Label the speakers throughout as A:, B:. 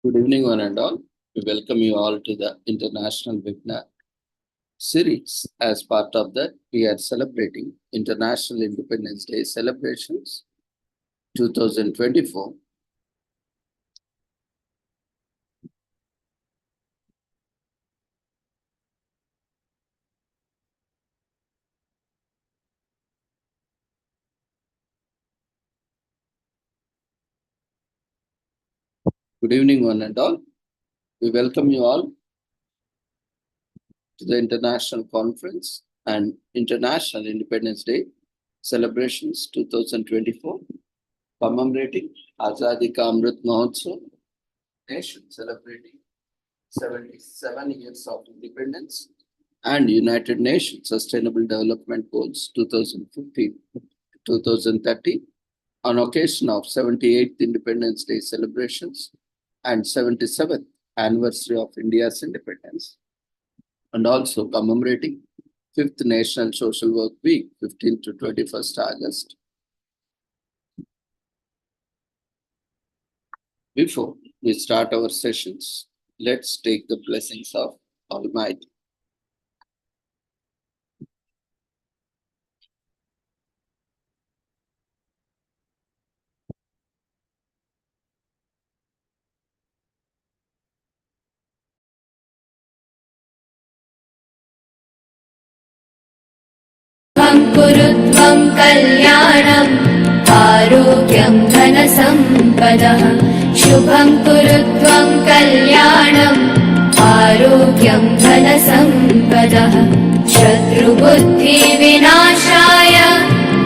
A: Good evening, one and all. We welcome you all to the International Vigna series. As part of that, we are celebrating International Independence Day celebrations 2024. Good evening, one and all. We welcome you all to the International Conference and International Independence Day celebrations 2024, commemorating Azadi Ka Amrit Mahotsav, nation celebrating 77 years of independence and United Nations Sustainable Development Goals 2015-2030 on occasion of 78th Independence Day celebrations and 77th anniversary of India's independence, and also commemorating 5th National Social Work Week, 15th to 21st August. Before we start our sessions, let's take the blessings of Almighty.
B: कुरुत्वं कल्याणम् आरोग्यं धनसम्पदः शुभं कुरुत्वं कल्याणम् आरोग्यं धनसम्पदः शत्रुबुद्धिविनाशाय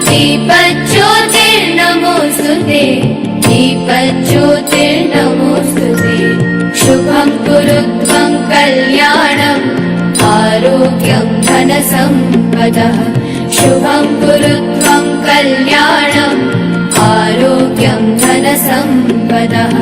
B: दीपज्योतिर्नमोऽस्तुते दीपज्योतिर्नमोऽस्तुते शुभं कुरुत्वं कल्याणम् आरोग्यं धनसम्पदः शुभं कुरुत्वं कल्याणम् आरोग्यं धनसम्पदः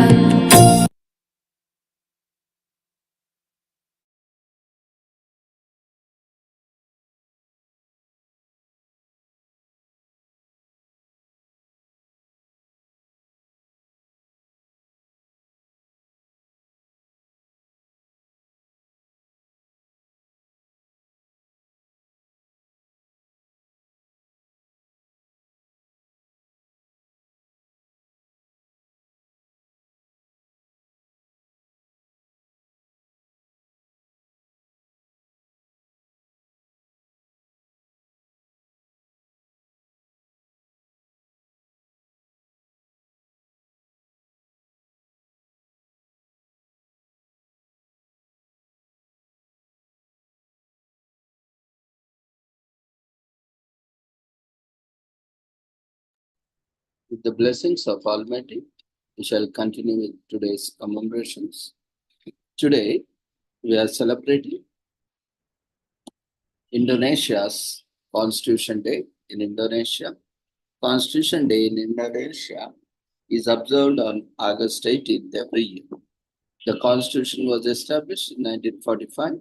A: With the blessings of Almighty, we shall continue with today's commemorations. Today, we are celebrating Indonesia's Constitution Day in Indonesia. Constitution Day in Indonesia is observed on August 18th every year. The Constitution was established in 1945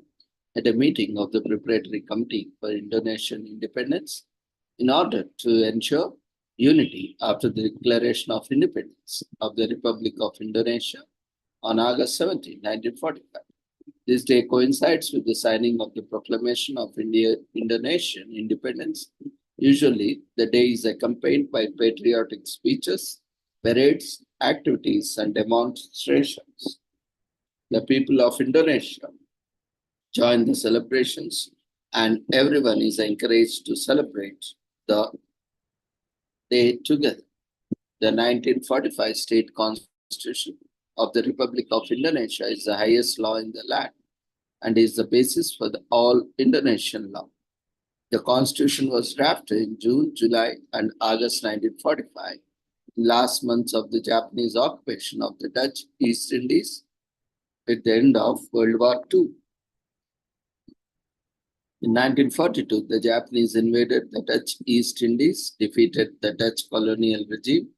A: at a meeting of the Preparatory Committee for Indonesian Independence in order to ensure unity after the declaration of independence of the Republic of Indonesia on August 17, 1945. This day coincides with the signing of the Proclamation of Indonesian Independence. Usually, the day is accompanied by patriotic speeches, parades, activities, and demonstrations. The people of Indonesia join the celebrations, and everyone is encouraged to celebrate the day together. The 1945 State Constitution of the Republic of Indonesia is the highest law in the land and is the basis for all Indonesian law. The Constitution was drafted in June, July, and August 1945, last months of the Japanese occupation of the Dutch East Indies at the end of World War II. In 1942, the Japanese invaded the Dutch East Indies, defeated the Dutch colonial regime,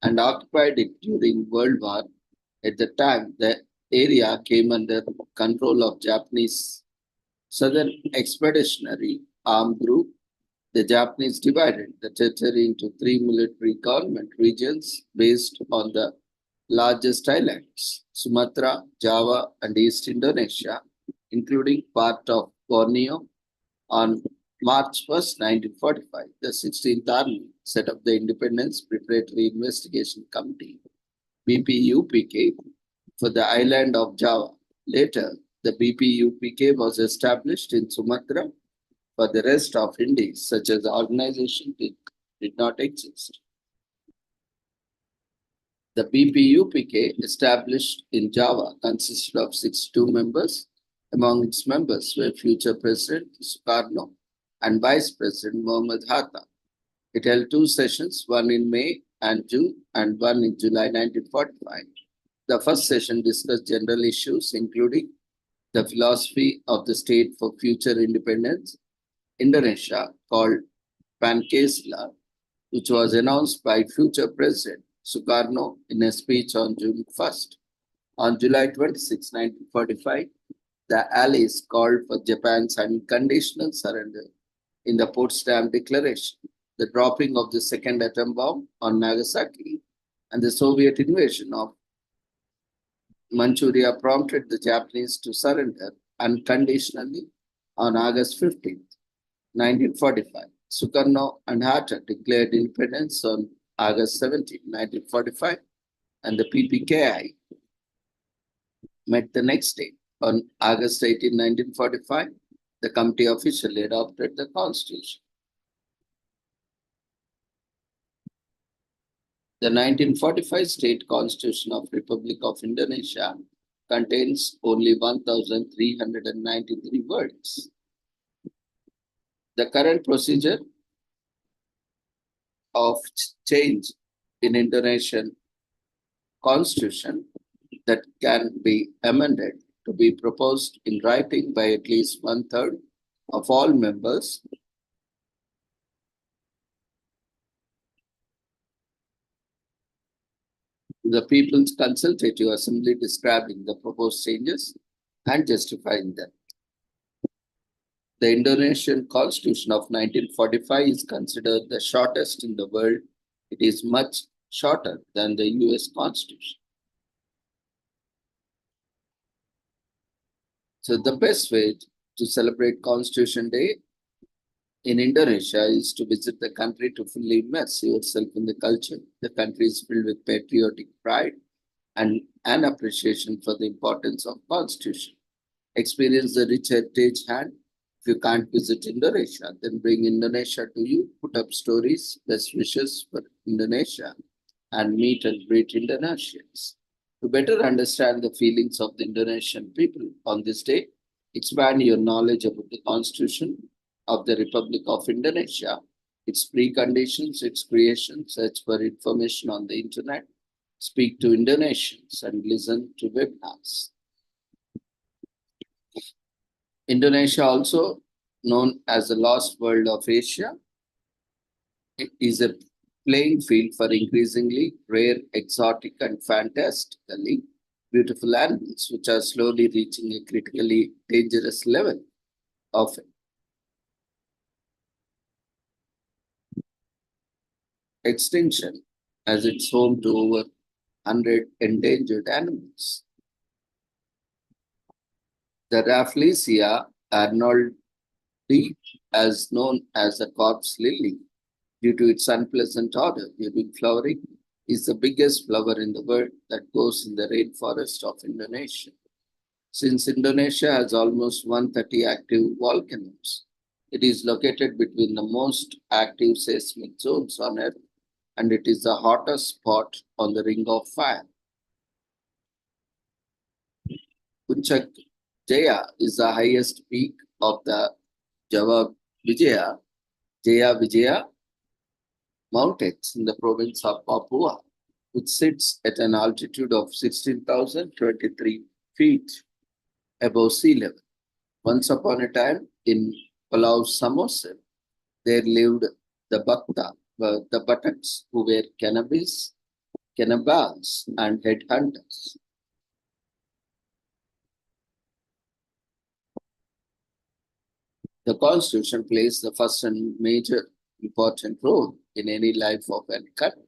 A: and occupied it during World War. At the time, the area came under control of Japanese Southern Expeditionary Armed Group. The Japanese divided the territory into 3 military government regions based on the largest islands, Sumatra, Java, and East Indonesia, including part of Borneo. On March 1st, 1945, the 16th Army set up the Independence Preparatory Investigation Committee, BPUPK, for the island of Java. Later, the BPUPK was established in Sumatra. For the rest of Indies, such as the organization did not exist. The BPUPK, established in Java, consisted of 62 members. Among its members were future President Sukarno and Vice President Mohammad Hatta. It held two sessions, one in May and June and one in July 1945. The first session discussed general issues, including the philosophy of the state for future independence, Indonesia, called Pancasila, which was announced by future President Sukarno in a speech on June 1st. On July 26, 1945, the Allies called for Japan's unconditional surrender in the Potsdam Declaration. The dropping of the second atom bomb on Nagasaki and the Soviet invasion of Manchuria prompted the Japanese to surrender unconditionally on August 15, 1945. Sukarno and Hatta declared independence on August 17, 1945, and the PPKI met the next day. On August 18, 1945, the committee officially adopted the constitution. The 1945 State Constitution of Republic of Indonesia contains only 1,393 words. The current procedure of change in Indonesian constitution that can be amended to be proposed in writing by at least 1/3 of all members the People's Consultative Assembly describing the proposed changes and justifying them. The Indonesian Constitution of 1945 is considered the shortest in the world. It is much shorter than the US Constitution. So the best way to celebrate Constitution Day in Indonesia is to visit the country to fully immerse yourself in the culture. The country is filled with patriotic pride and an appreciation for the importance of Constitution. Experience the rich heritage hand. If you can't visit Indonesia, then bring Indonesia to you. Put up stories, best wishes for Indonesia, and meet and greet Indonesians. To better understand the feelings of the Indonesian people on this day, expand your knowledge about the Constitution of the Republic of Indonesia, its preconditions, its creation, search for information on the internet, speak to Indonesians, and listen to webinars. Indonesia, also known as the lost world of Asia, it is a playing field for increasingly rare, exotic, and fantastically beautiful animals, which are slowly reaching a critically dangerous level of extinction, as it's home to over 100 endangered animals. The Rafflesia arnoldi, as known as the corpse lily, due to its unpleasant odor during flowering, is the biggest flower in the world that grows in the rainforest of Indonesia. Since Indonesia has almost 130 active volcanoes, it is located between the most active seismic zones on Earth, and it is the hottest spot on the Ring of Fire. Puncak Jaya is the highest peak of the Jaya Vijaya mountains in the province of Papua, which sits at an altitude of 16,023 feet above sea level. Once upon a time, in Palau Samosir, there lived the buttocks, who were cannibals and headhunters. The Constitution plays the first and major important role in any life of any country.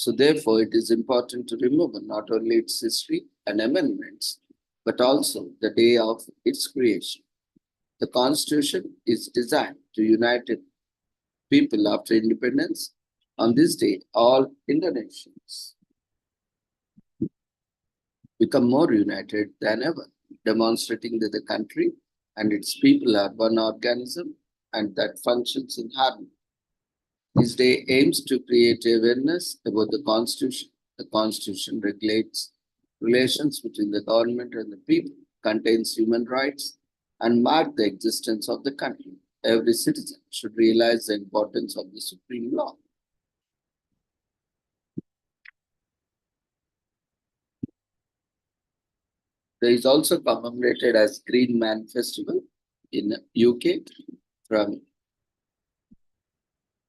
A: So therefore, it is important to remember not only its history and amendments, but also the day of its creation. The Constitution is designed to unite people after independence. On this day, all Indonesians become more united than ever, demonstrating that the country and its people are one organism and that functions in harmony. This day aims to create awareness about the Constitution. The Constitution regulates relations between the government and the people, contains human rights, and marks the existence of the country. Every citizen should realize the importance of the supreme law. There is also commemorated as Green Man Festival in UK, from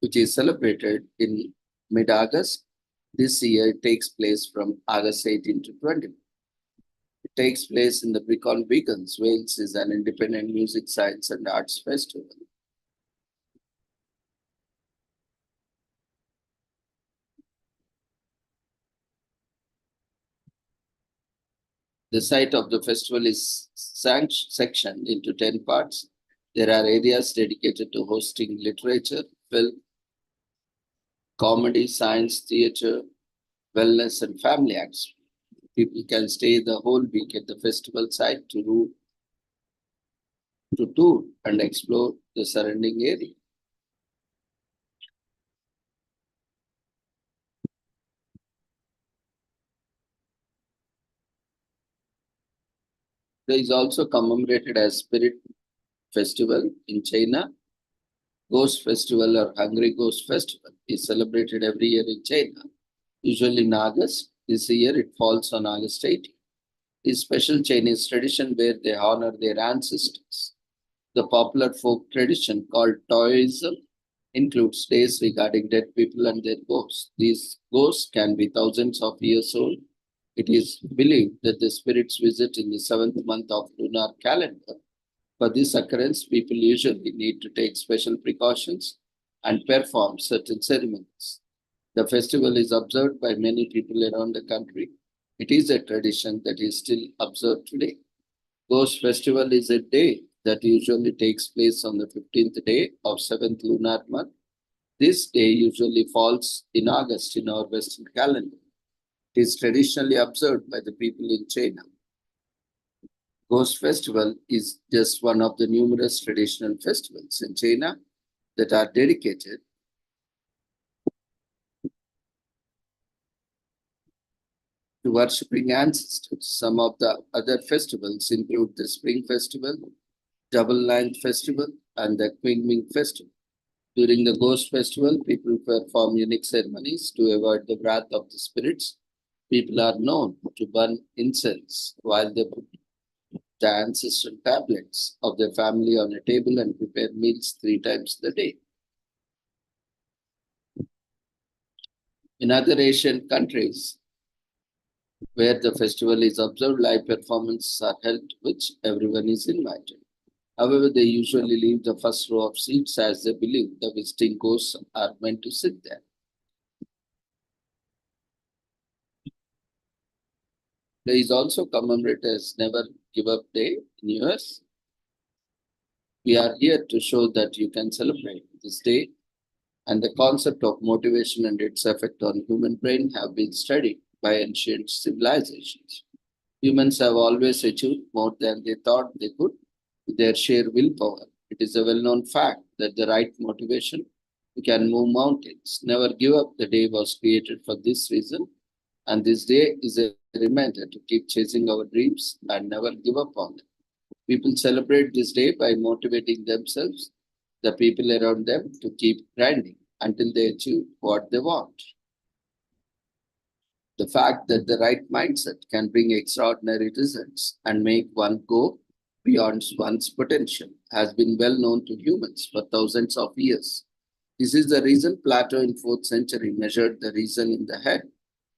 A: which is celebrated in mid-August. This year it takes place from August 18 to 20. It takes place in the Brecon Beacons. Wales is an independent music, science and arts festival. The site of the festival is sectioned into 10 parts. There are areas dedicated to hosting literature, film, comedy, science, theater, wellness, and family acts. People can stay the whole week at the festival site to tour and explore the surrounding area. There is also commemorated as Spirit Festival in China. Ghost Festival or Hungry Ghost Festival is celebrated every year in China, usually in August. This year it falls on August 18. This special Chinese tradition where they honor their ancestors. The popular folk tradition called Taoism includes days regarding dead people and their ghosts. These ghosts can be thousands of years old. It is believed that the spirits visit in the 7th month of lunar calendar. For this occurrence, people usually need to take special precautions and perform certain ceremonies. The festival is observed by many people around the country. It is a tradition that is still observed today. Ghost Festival is a day that usually takes place on the 15th day of 7th lunar month. This day usually falls in August in our Western calendar. It is traditionally observed by the people in China. Ghost Festival is just one of the numerous traditional festivals in China that are dedicated to worshipping ancestors. Some of the other festivals include the Spring Festival, Double Ninth Festival, and the Qingming Festival. During the Ghost Festival, people perform unique ceremonies to avoid the wrath of the spirits. People are known to burn incense while they put the ancestral tablets of their family on a table and prepare meals 3 times a day. In other Asian countries, where the festival is observed, live performances are held to which everyone is invited. However, they usually leave the first row of seats as they believe the visiting ghosts are meant to sit there. There is also commemorated as Never Give Up Day in US. We are here to show that you can celebrate this day, and the concept of motivation and its effect on human brain have been studied by ancient civilizations. Humans have always achieved more than they thought they could with their sheer willpower. It is a well-known fact that the right motivation can move mountains. Never Give Up the Day was created for this reason, and this day is a reminder to keep chasing our dreams and never give up on them. People celebrate this day by motivating themselves, the people around them, to keep grinding until they achieve what they want. The fact that the right mindset can bring extraordinary results and make one go beyond one's potential has been well known to humans for thousands of years. This is the reason Plato in 4th century measured the reason in the head,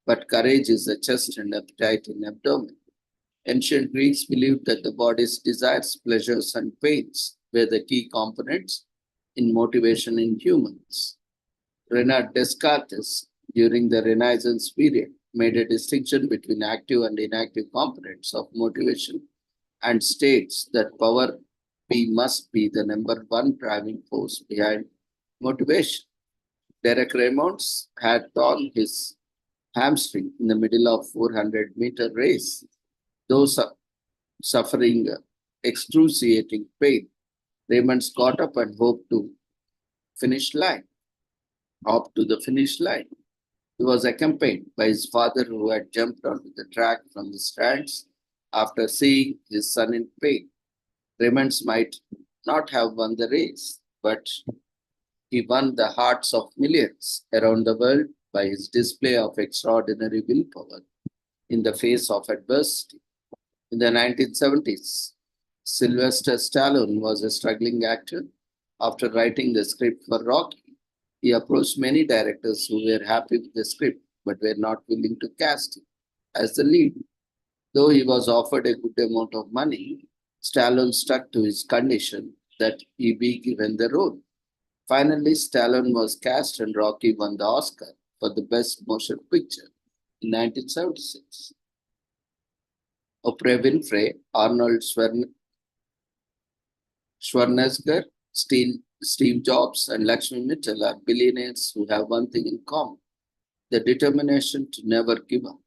A: but courage is the chest and appetite in abdomen. Ancient Greeks believed that the body's desires, pleasures, and pains were the key components in motivation in humans. René Descartes during the Renaissance period made a distinction between active and inactive components of motivation and states that power P must be the number one driving force behind motivation. Derek Raymonds had torn his hamstring in the middle of 400-meter race. Those suffering excruciating pain, Raymonds got up and hoped to finish line, up to the finish line. He was accompanied by his father, who had jumped onto the track from the stands after seeing his son in pain. Raymonds might not have won the race, but he won the hearts of millions around the world by his display of extraordinary willpower in the face of adversity. In the 1970s, Sylvester Stallone was a struggling actor. After writing the script for Rocky, he approached many directors who were happy with the script but were not willing to cast him as the lead. Though he was offered a good amount of money, Stallone stuck to his condition that he be given the role. Finally, Stallone was cast and Rocky won the Oscar for the Best Motion Picture in 1976. Oprah Winfrey, Arnold Schwarzenegger, Steve Jobs, and Lakshmi Mitchell are billionaires who have one thing in common: the determination to never give up.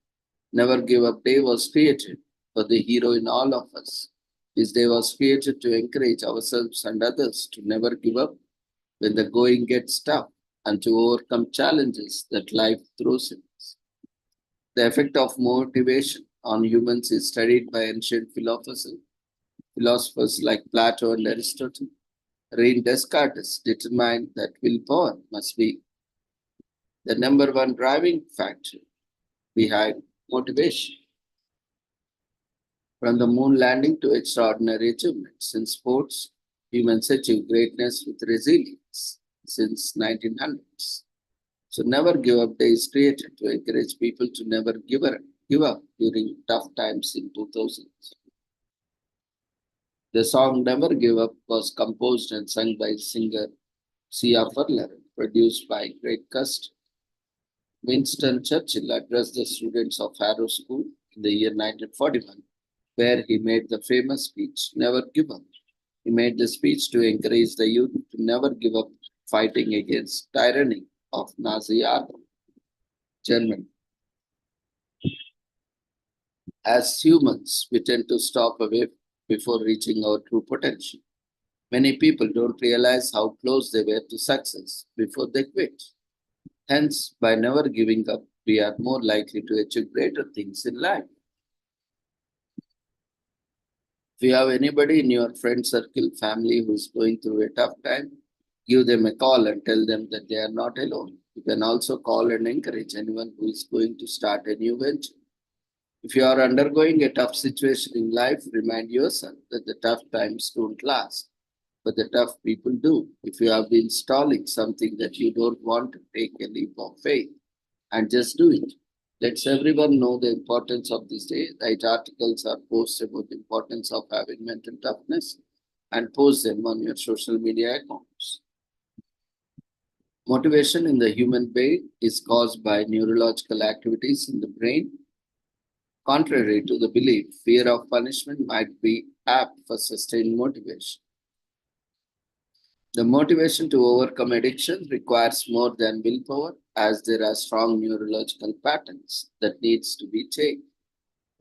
A: Never Give Up Day was created for the hero in all of us. This day was created to encourage ourselves and others to never give up when the going gets tough and to overcome challenges that life throws at us. The effect of motivation on humans is studied by ancient philosophers like Plato and Aristotle. René Descartes determined that willpower must be the number one driving factor behind motivation. From the moon landing to extraordinary achievements in sports, humans achieve greatness with resilience since 1900s. So Never Give Up Day is created to encourage people to never give up during tough times in 2000s. The song Never Give Up was composed and sung by singer Sia Furler, produced by Craig Cust. Winston Churchill addressed the students of Harrow School in the year 1941, where he made the famous speech, Never Give Up. He made the speech to encourage the youth to never give up fighting against tyranny of Nazi Germany. As humans, we tend to stop away before reaching our true potential. Many people don't realize how close they were to success before they quit. Hence, by never giving up, we are more likely to achieve greater things in life. If you have anybody in your friend circle, family who is going through a tough time, give them a call and tell them that they are not alone. You can also call and encourage anyone who is going to start a new venture. If you are undergoing a tough situation in life, remind yourself that the tough times don't last, but the tough people do. If you have been stalling something that you don't want to, take a leap of faith and just do it. Let's everyone know the importance of this day. Write articles or posts about the importance of having mental toughness and post them on your social media accounts. Motivation in the human brain is caused by neurological activities in the brain. Contrary to the belief, fear of punishment might be apt for sustained motivation. The motivation to overcome addiction requires more than willpower, as there are strong neurological patterns that needs to be changed.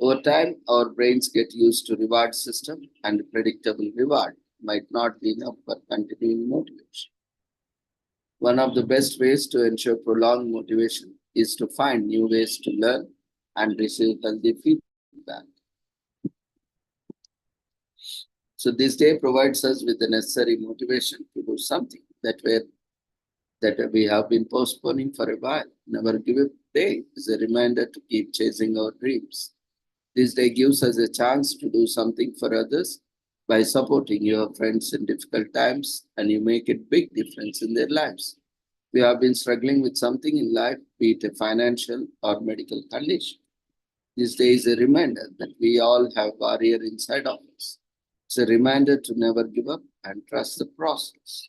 A: Over time, our brains get used to reward system, and predictable reward might not be enough for continuing motivation. One of the best ways to ensure prolonged motivation is to find new ways to learn and receive healthy feedback. So this day provides us with the necessary motivation to do something that we have been postponing for a while. Never Give Up Day is a reminder to keep chasing our dreams. This day gives us a chance to do something for others by supporting your friends in difficult times, and you make a big difference in their lives. We have been struggling with something in life, be it a financial or medical condition. This day is a reminder that we all have warrior inside of us. It's a reminder to never give up and trust the process.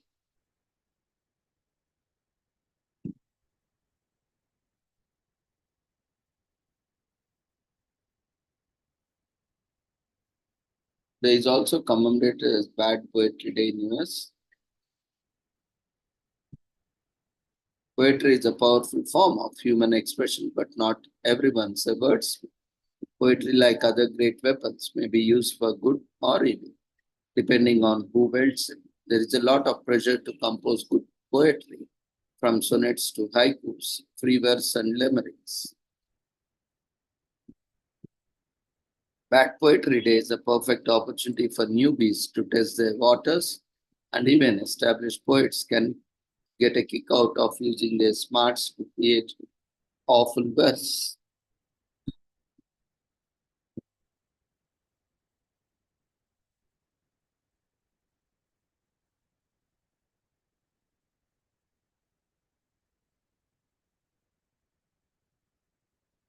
A: Today is also commemorated as Bad Poetry Day in US. Poetry is a powerful form of human expression, but not everyone subverts. Poetry, like other great weapons, may be used for good or evil, depending on who wields it. There is a lot of pressure to compose good poetry, from sonnets to haikus, free verse, and limericks. Bad Poetry Day is a perfect opportunity for newbies to test their waters, and even established poets can get a kick out of using their smarts to create awful verse.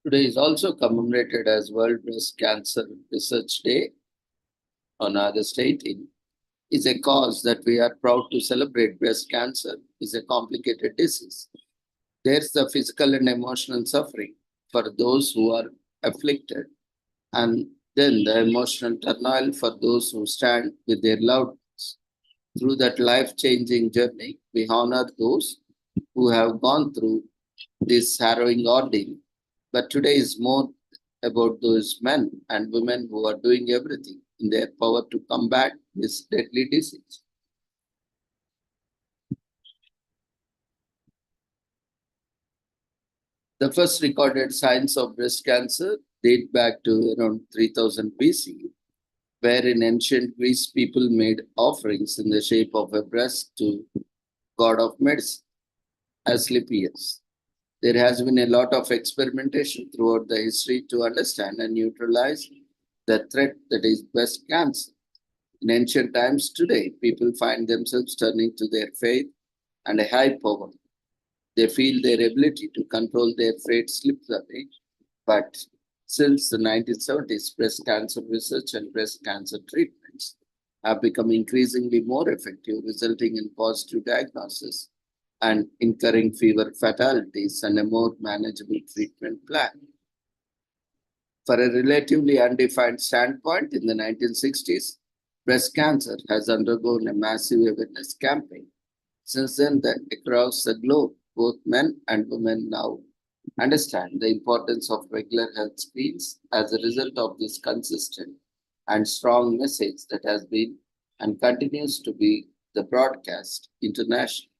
A: Today is also commemorated as World Breast Cancer Research Day on August 18. Is a cause that we are proud to celebrate. Breast cancer is a complicated disease. There's the physical and emotional suffering for those who are afflicted, and then the emotional turmoil for those who stand with their loved ones. Through that life-changing journey, we honor those who have gone through this harrowing ordeal. But today is more about those men and women who are doing everything in their power to combat this deadly disease. The first recorded signs of breast cancer date back to around 3000 BC, where in ancient Greece people made offerings in the shape of a breast to god of medicine, Asclepius. There has been a lot of experimentation throughout the history to understand and neutralize the threat that is breast cancer. In ancient times today, people find themselves turning to their faith and a high power. They feel their ability to control their fate slips away. But since the 1970s, breast cancer research and breast cancer treatments have become increasingly more effective, resulting in positive diagnosis and incurring fewer fatalities and a more manageable treatment plan. For a relatively undefined standpoint, in the 1960s, breast cancer has undergone a massive awareness campaign. Since then, across the globe, both men and women now understand the importance of regular health screens as a result of this consistent and strong message that has been and continues to be the broadcast internationally.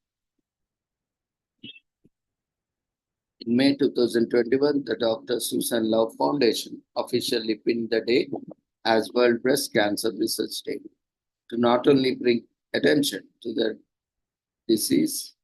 A: In May 2021, the Dr. Susan Love Foundation officially pinned the day as World Breast Cancer Research Day to not only bring attention to the disease,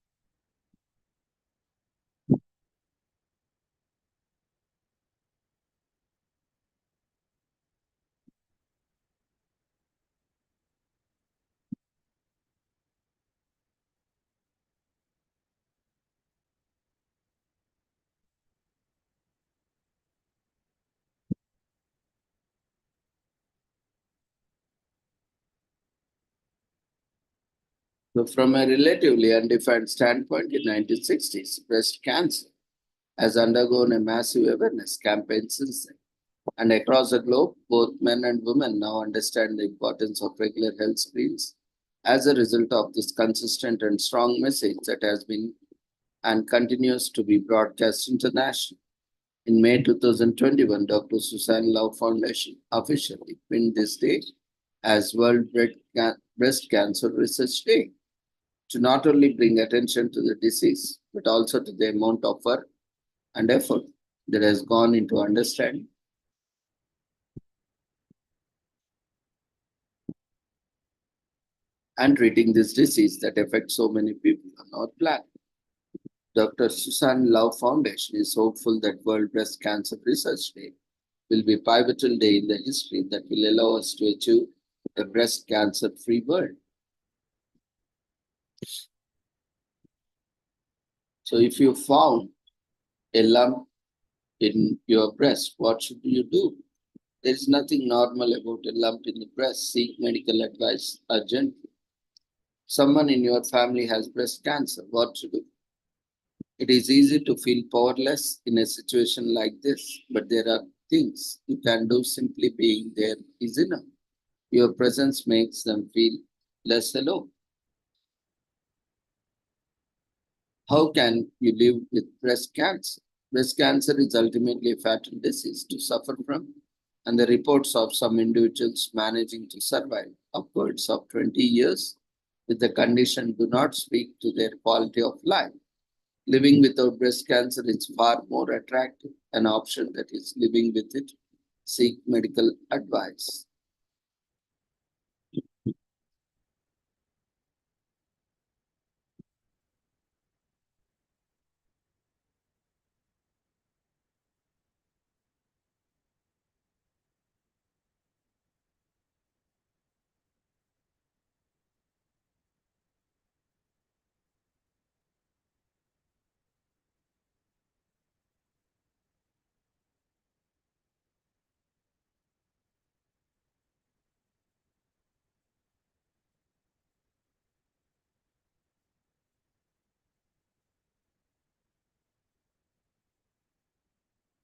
A: so from a relatively undefined standpoint in 1960s, breast cancer has undergone a massive awareness campaign since then. And across the globe, both men and women now understand the importance of regular health screens as a result of this consistent and strong message that has been and continues to be broadcast internationally. In May 2021, Dr. Susan Love Foundation officially pinned this day as World Breast Cancer Research Day to not only bring attention to the disease, but also to the amount of work and effort that has gone into understanding and treating this disease that affects so many people on our planet. Dr. Susan Love Foundation is hopeful that World Breast Cancer Research Day will be a pivotal day in the history that will allow us to achieve a breast cancer-free world. So if you found a lump in your breast, what should you do? There is nothing normal about a lump in the breast. Seek medical advice urgently. Someone in your family has breast cancer. What to do? It is easy to feel powerless in a situation like this, but there are things you can do. Simply being there is enough. Your presence makes them feel less alone. How can you live with breast cancer? Breast cancer is ultimately a fatal disease to suffer from, and the reports of some individuals managing to survive upwards of 20 years with the condition do not speak to their quality of life. Living without breast cancer is far more attractive, an option that is living with it. Seek medical advice.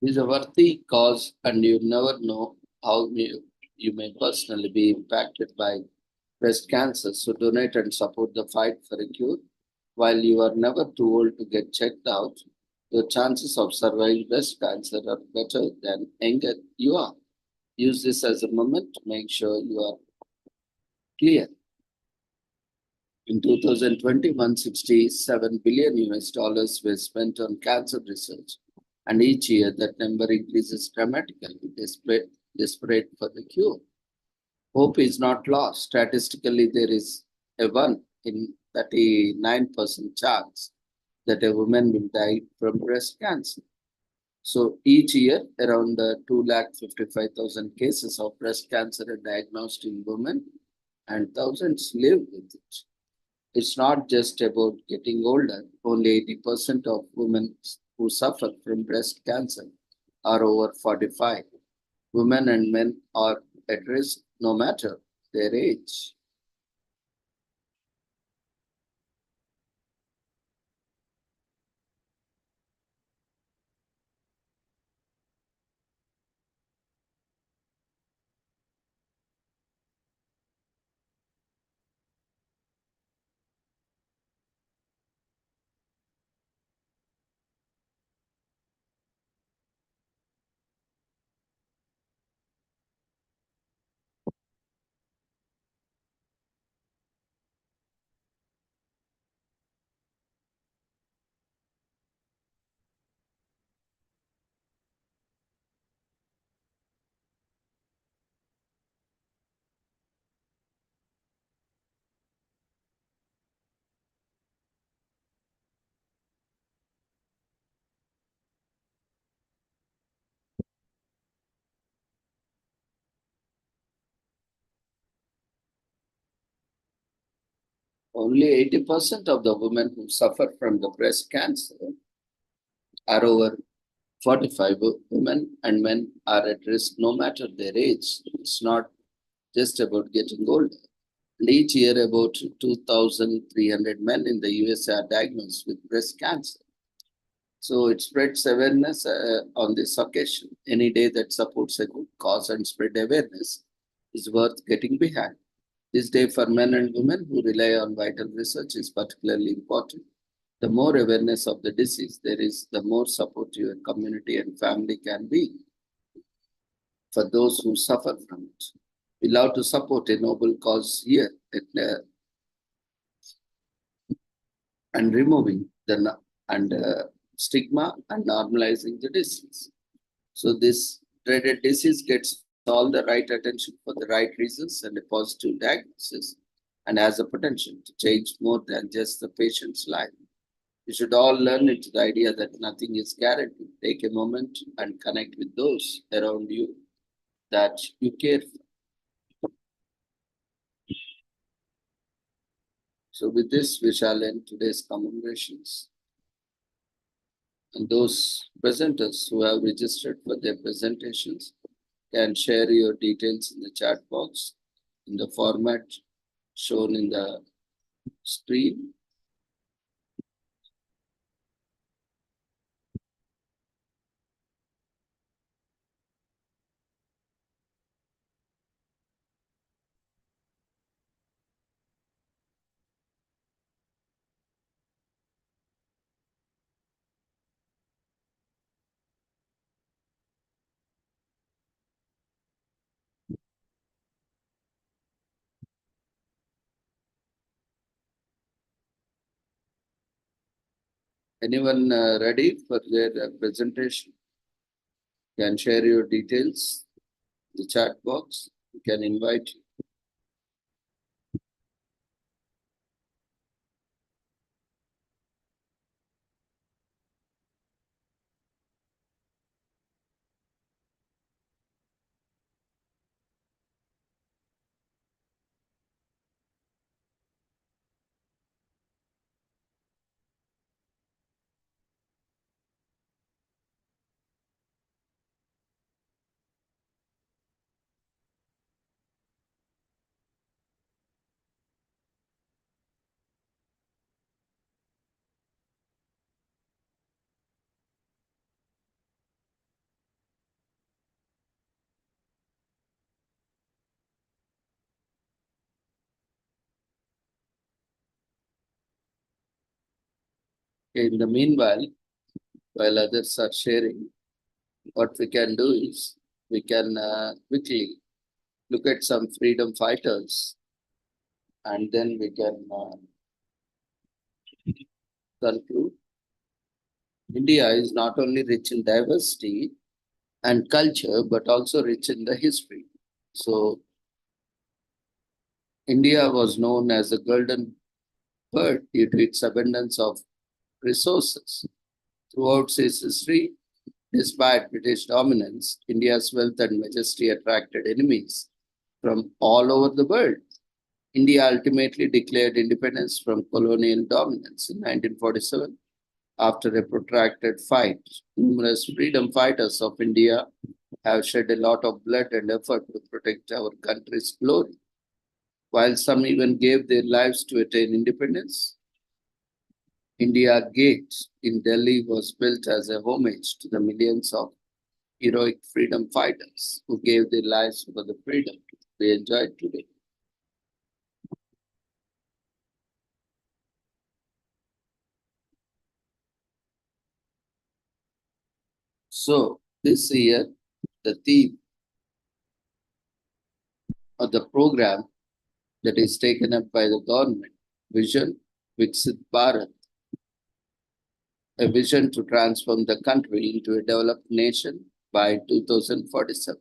A: It is a worthy cause, and you never know how you may personally be impacted by breast cancer. So donate and support the fight for a cure. While you are never too old to get checked out, your chances of surviving breast cancer are better than younger you are. Use this as a moment to make sure you are clear. In 2020, 167 billion US dollars were spent on cancer research, and each year that number increases dramatically, desperate for the cure. Hope is not lost. Statistically, there is a 1 in 39% chance that a woman will die from breast cancer. So each year, around 255,000 cases of breast cancer are diagnosed in women, and thousands live with it. It's not just about getting older. Only 80% of women who suffer from breast cancer are over 45. Women and men are at risk no matter their age. Only 80% of the women who suffer from the breast cancer are over 45. Women and men are at risk no matter their age. It's not just about getting older. And each year, about 2,300 men in the USA are diagnosed with breast cancer. So it spreads awareness on this occasion. Any day that supports a good cause and spread awareness is worth getting behind. This day for men and women who rely on vital research is particularly important. The more awareness of the disease there is, the more support your community and family can be for those who suffer from it. We love to support a noble cause here and removing the and stigma and normalizing the disease. So this dreaded disease gets all the right attention for the right reasons and a positive diagnosis, and has the potential to change more than just the patient's life. You should all learn into the idea that nothing is guaranteed. Take a moment and connect with those around you that you care for. So with this, we shall end today's commemorations. And those presenters who have registered for their presentations can share your details in the chat box in the format shown in the screen. Anyone ready for their presentation? Can share your details in the chat box. We can invite you. In the meanwhile, while others are sharing, what we can do is we can quickly look at some freedom fighters and then we can conclude. India is not only rich in diversity and culture, but also rich in the history. So, India was known as a golden bird due to its abundance of resources. Throughout its history, despite British dominance, India's wealth and majesty attracted enemies from all over the world. India ultimately declared independence from colonial dominance in 1947 after a protracted fight. Numerous freedom fighters of India have shed a lot of blood and effort to protect our country's glory. While some even gave their lives to attain independence, India Gate in Delhi was built as a homage to the millions of heroic freedom fighters who gave their lives for the freedom we enjoy today. So, this year, the theme of the program that is taken up by the government, Vision Viksit Bharat, a vision to transform the country into a developed nation by 2047.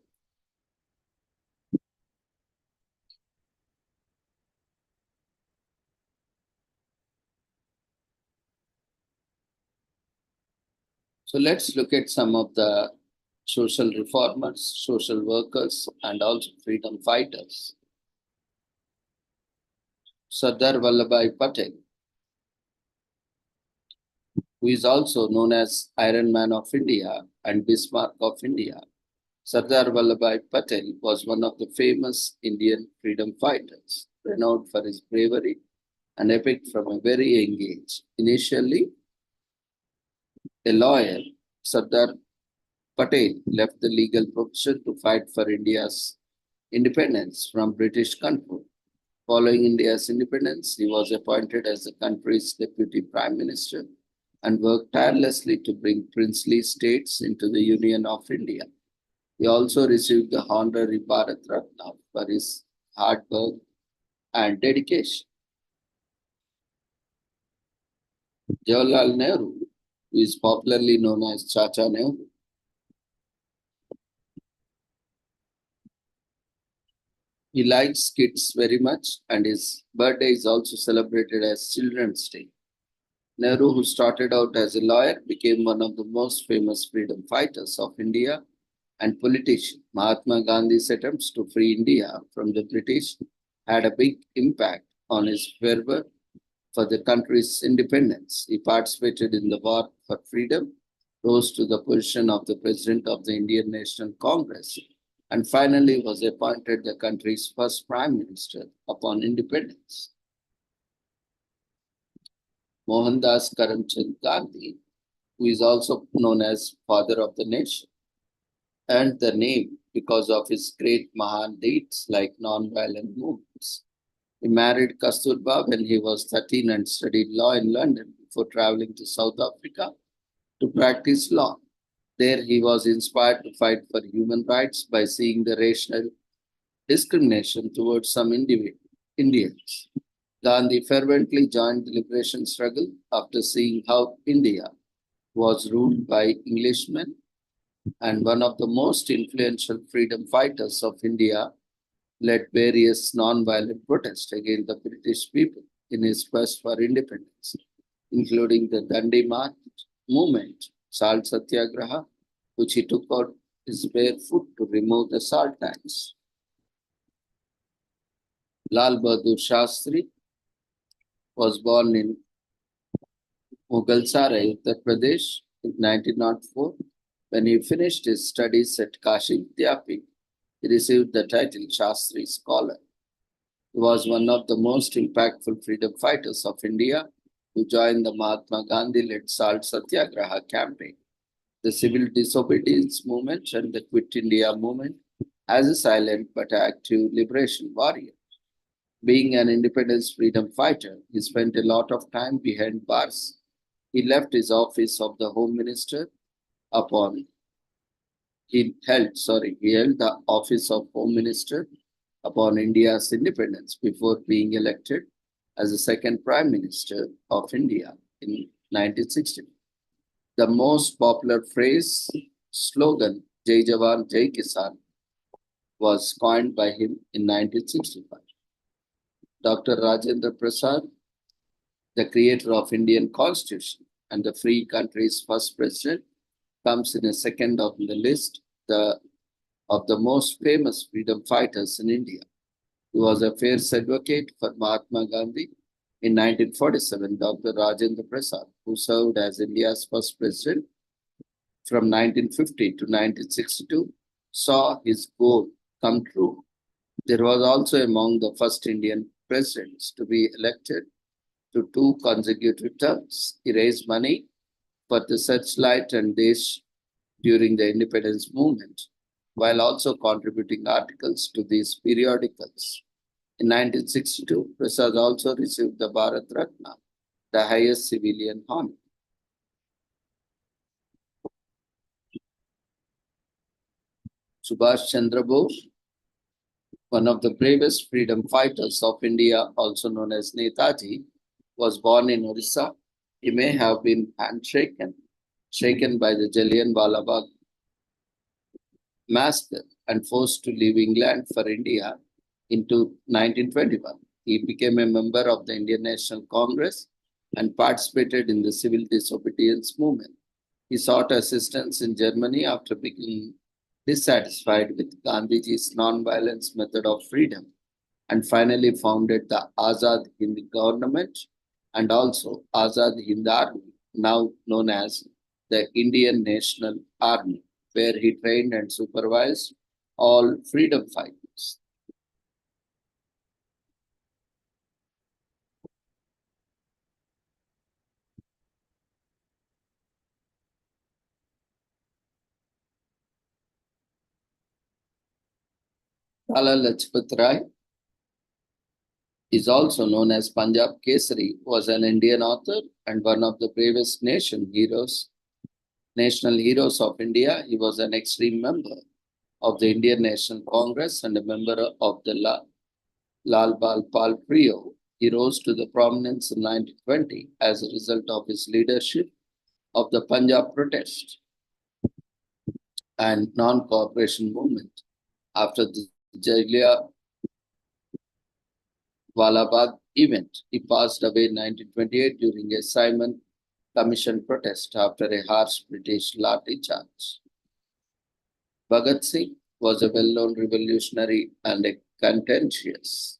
A: So let's look at some of the social reformers, social workers, and also freedom fighters. Sardar Vallabhbhai Patel, who is also known as Iron Man of India and Bismarck of India. Sardar Vallabhbhai Patel was one of the famous Indian freedom fighters, renowned for his bravery and epic from a very young age. Initially, a lawyer, Sardar Patel left the legal profession to fight for India's independence from British control. Following India's independence, he was appointed as the country's deputy prime minister and worked tirelessly to bring princely states into the Union of India. He also received the honorary Bharat Ratna for his hard work and dedication. Jawaharlal Nehru, who is popularly known as Chacha Nehru, he likes kids very much, and his birthday is also celebrated as Children's Day. Nehru, who started out as a lawyer, became one of the most famous freedom fighters of India and politician. Mahatma Gandhi's attempts to free India from the British had a big impact on his fervor for the country's independence. He participated in the war for freedom, rose to the position of the president of the Indian National Congress, and finally was appointed the country's first prime minister upon independence. Mohandas Karamchand Gandhi, who is also known as father of the nation, earned the name because of his great Mahan deeds like non-violent movements. He married Kasturba when he was 13 and studied law in London before traveling to South Africa to practice law. There he was inspired to fight for human rights by seeing the racial discrimination towards some Indians. Gandhi fervently joined the liberation struggle after seeing how India was ruled by Englishmen, and one of the most influential freedom fighters of India led various non-violent protests against the British people in his quest for independence, including the Dandi March movement, Salt Satyagraha, which he took out his bare foot to remove the salt tax. Lal Bahadur Shastri was born in Mughalsarai, Uttar Pradesh in 1904. When he finished his studies at Kashi Vidyapit, he received the title Shastri Scholar. He was one of the most impactful freedom fighters of India who joined the Mahatma Gandhi-led Salt Satyagraha campaign, the civil disobedience movement, and the Quit India movement as a silent but active liberation warrior. Being an independence freedom fighter, he spent a lot of time behind bars. He left his office of the Home Minister upon he held the office of Home Minister upon India's independence before being elected as the second Prime Minister of India in 1960. The most popular phrase, slogan, Jai Jawan, Jai Kisan, was coined by him in 1965. Dr. Rajendra Prasad, the creator of Indian Constitution and the free country's first president, comes in a second on the list of the most famous freedom fighters in India. He was a fierce advocate for Mahatma Gandhi. In 1947, Dr. Rajendra Prasad, who served as India's first president from 1950 to 1962, saw his goal come true. There was also among the first Indian presidents to be elected to 2 consecutive terms. He raised money for the Searchlight and Desh during the independence movement, while also contributing articles to these periodicals. In 1962, Prasad also received the Bharat Ratna, the highest civilian honor. Subhash Chandra Bose, one of the bravest freedom fighters of India, also known as Netaji, was born in Orissa. He may have been shaken by the Jallianwala Bagh massacre and forced to leave England for India into 1921. He became a member of the Indian National Congress and participated in the civil disobedience movement. He sought assistance in Germany after becoming dissatisfied with Gandhiji's non-violence method of freedom and finally founded the Azad Hind government and also Azad Hind Army, now known as the Indian National Army, where he trained and supervised all freedom fighters. Lala Lajpat Rai is also known as Punjab Kesari, was an Indian author and one of the bravest national heroes of India. He was an extreme member of the Indian National Congress and a member of the Lal Bal Pal trio. He rose to the prominence in 1920 as a result of his leadership of the Punjab protest and non-cooperation movement. After the Jallianwala Bagh event, he passed away in 1928 during a Simon Commission protest after a harsh British lathi charge. Bhagat Singh was a well-known revolutionary and a contentious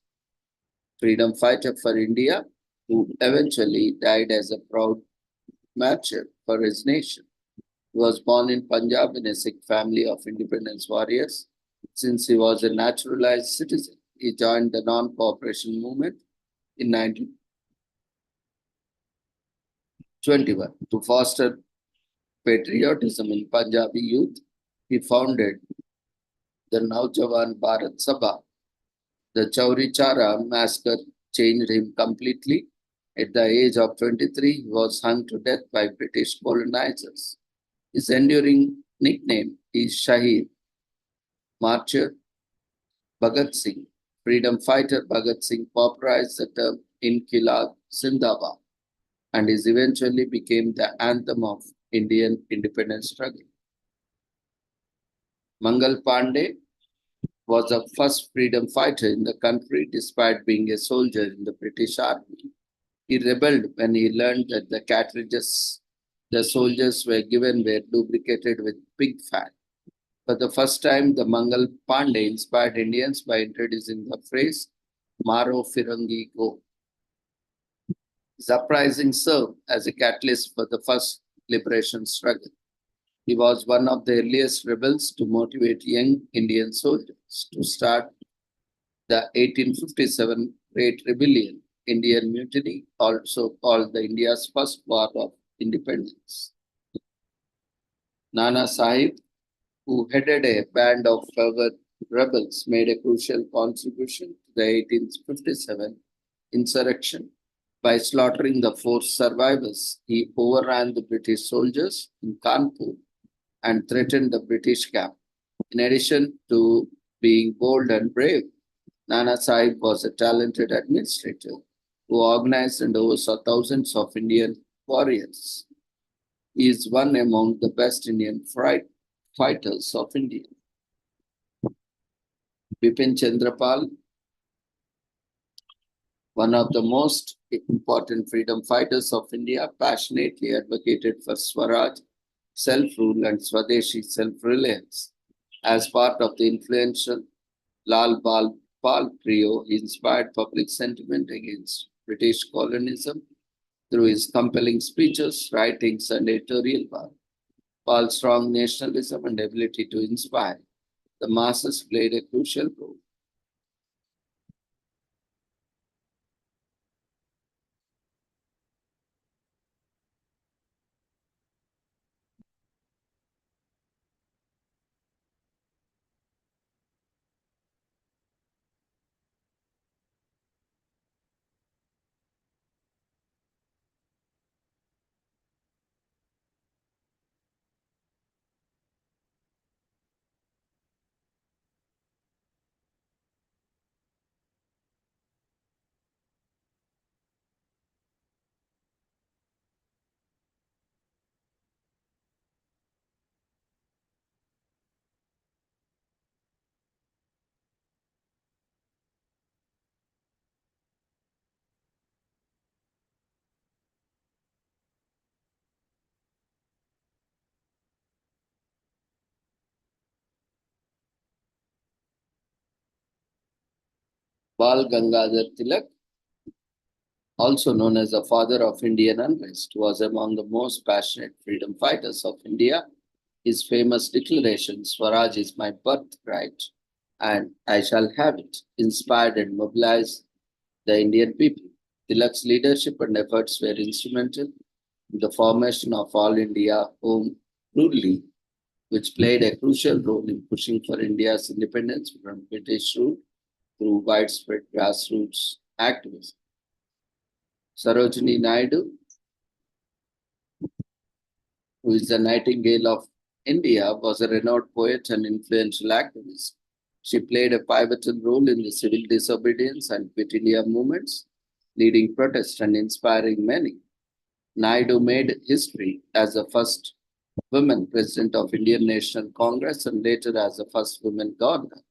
A: freedom fighter for India who eventually died as a proud martyr for his nation. He was born in Punjab in a Sikh family of independence warriors. Since he was a naturalized citizen, he joined the non-cooperation movement in 1921 to foster patriotism in Punjabi youth. He founded the Naujawan Bharat Sabha. The Chauri Chara massacre changed him completely. At the age of 23, he was hung to death by British colonizers. His enduring nickname is Shahid, Martyr Bhagat Singh, freedom fighter Bhagat Singh popularized the term Inqilab Zindabad and is eventually became the anthem of Indian independence struggle. Mangal Pandey was the first freedom fighter in the country despite being a soldier in the British Army. He rebelled when he learned that the cartridges the soldiers were given were lubricated with pig fat. For the first time, the Mangal Pandey inspired Indians by introducing the phrase Maro Firangi Go. His uprising served as a catalyst for the first liberation struggle. He was one of the earliest rebels to motivate young Indian soldiers to start the 1857 Great Rebellion, Indian Mutiny, also called the India's first war of independence. Nana Sahib, who headed a band of fervent rebels, made a crucial contribution to the 1857 insurrection. By slaughtering the forced survivors, he overran the British soldiers in Kanpur and threatened the British camp. In addition to being bold and brave, Nana Sahib was a talented administrator who organized and oversaw thousands of Indian warriors. He is one among the best Indian fighters of India. Bipin Chandrapal, one of the most important freedom fighters of India, passionately advocated for Swaraj, self-rule and Swadeshi self-reliance. As part of the influential Lal Pal trio, he inspired public sentiment against British colonialism through his compelling speeches, writings, and editorial work. Pal's strong nationalism and ability to inspire the masses played a crucial role. Bal Gangadhar Tilak, also known as the father of Indian unrest, was among the most passionate freedom fighters of India. His famous declaration, Swaraj is my birthright and I shall have it, inspired and mobilized the Indian people. Tilak's leadership and efforts were instrumental in the formation of All India Home Rule League, which played a crucial role in pushing for India's independence from British rule through widespread grassroots activism. Sarojini Naidu, who is the Nightingale of India, was a renowned poet and influential activist. She played a pivotal role in the civil disobedience and Quit India movements, leading protests and inspiring many. Naidu made history as the first woman president of Indian National Congress and later as the first woman governor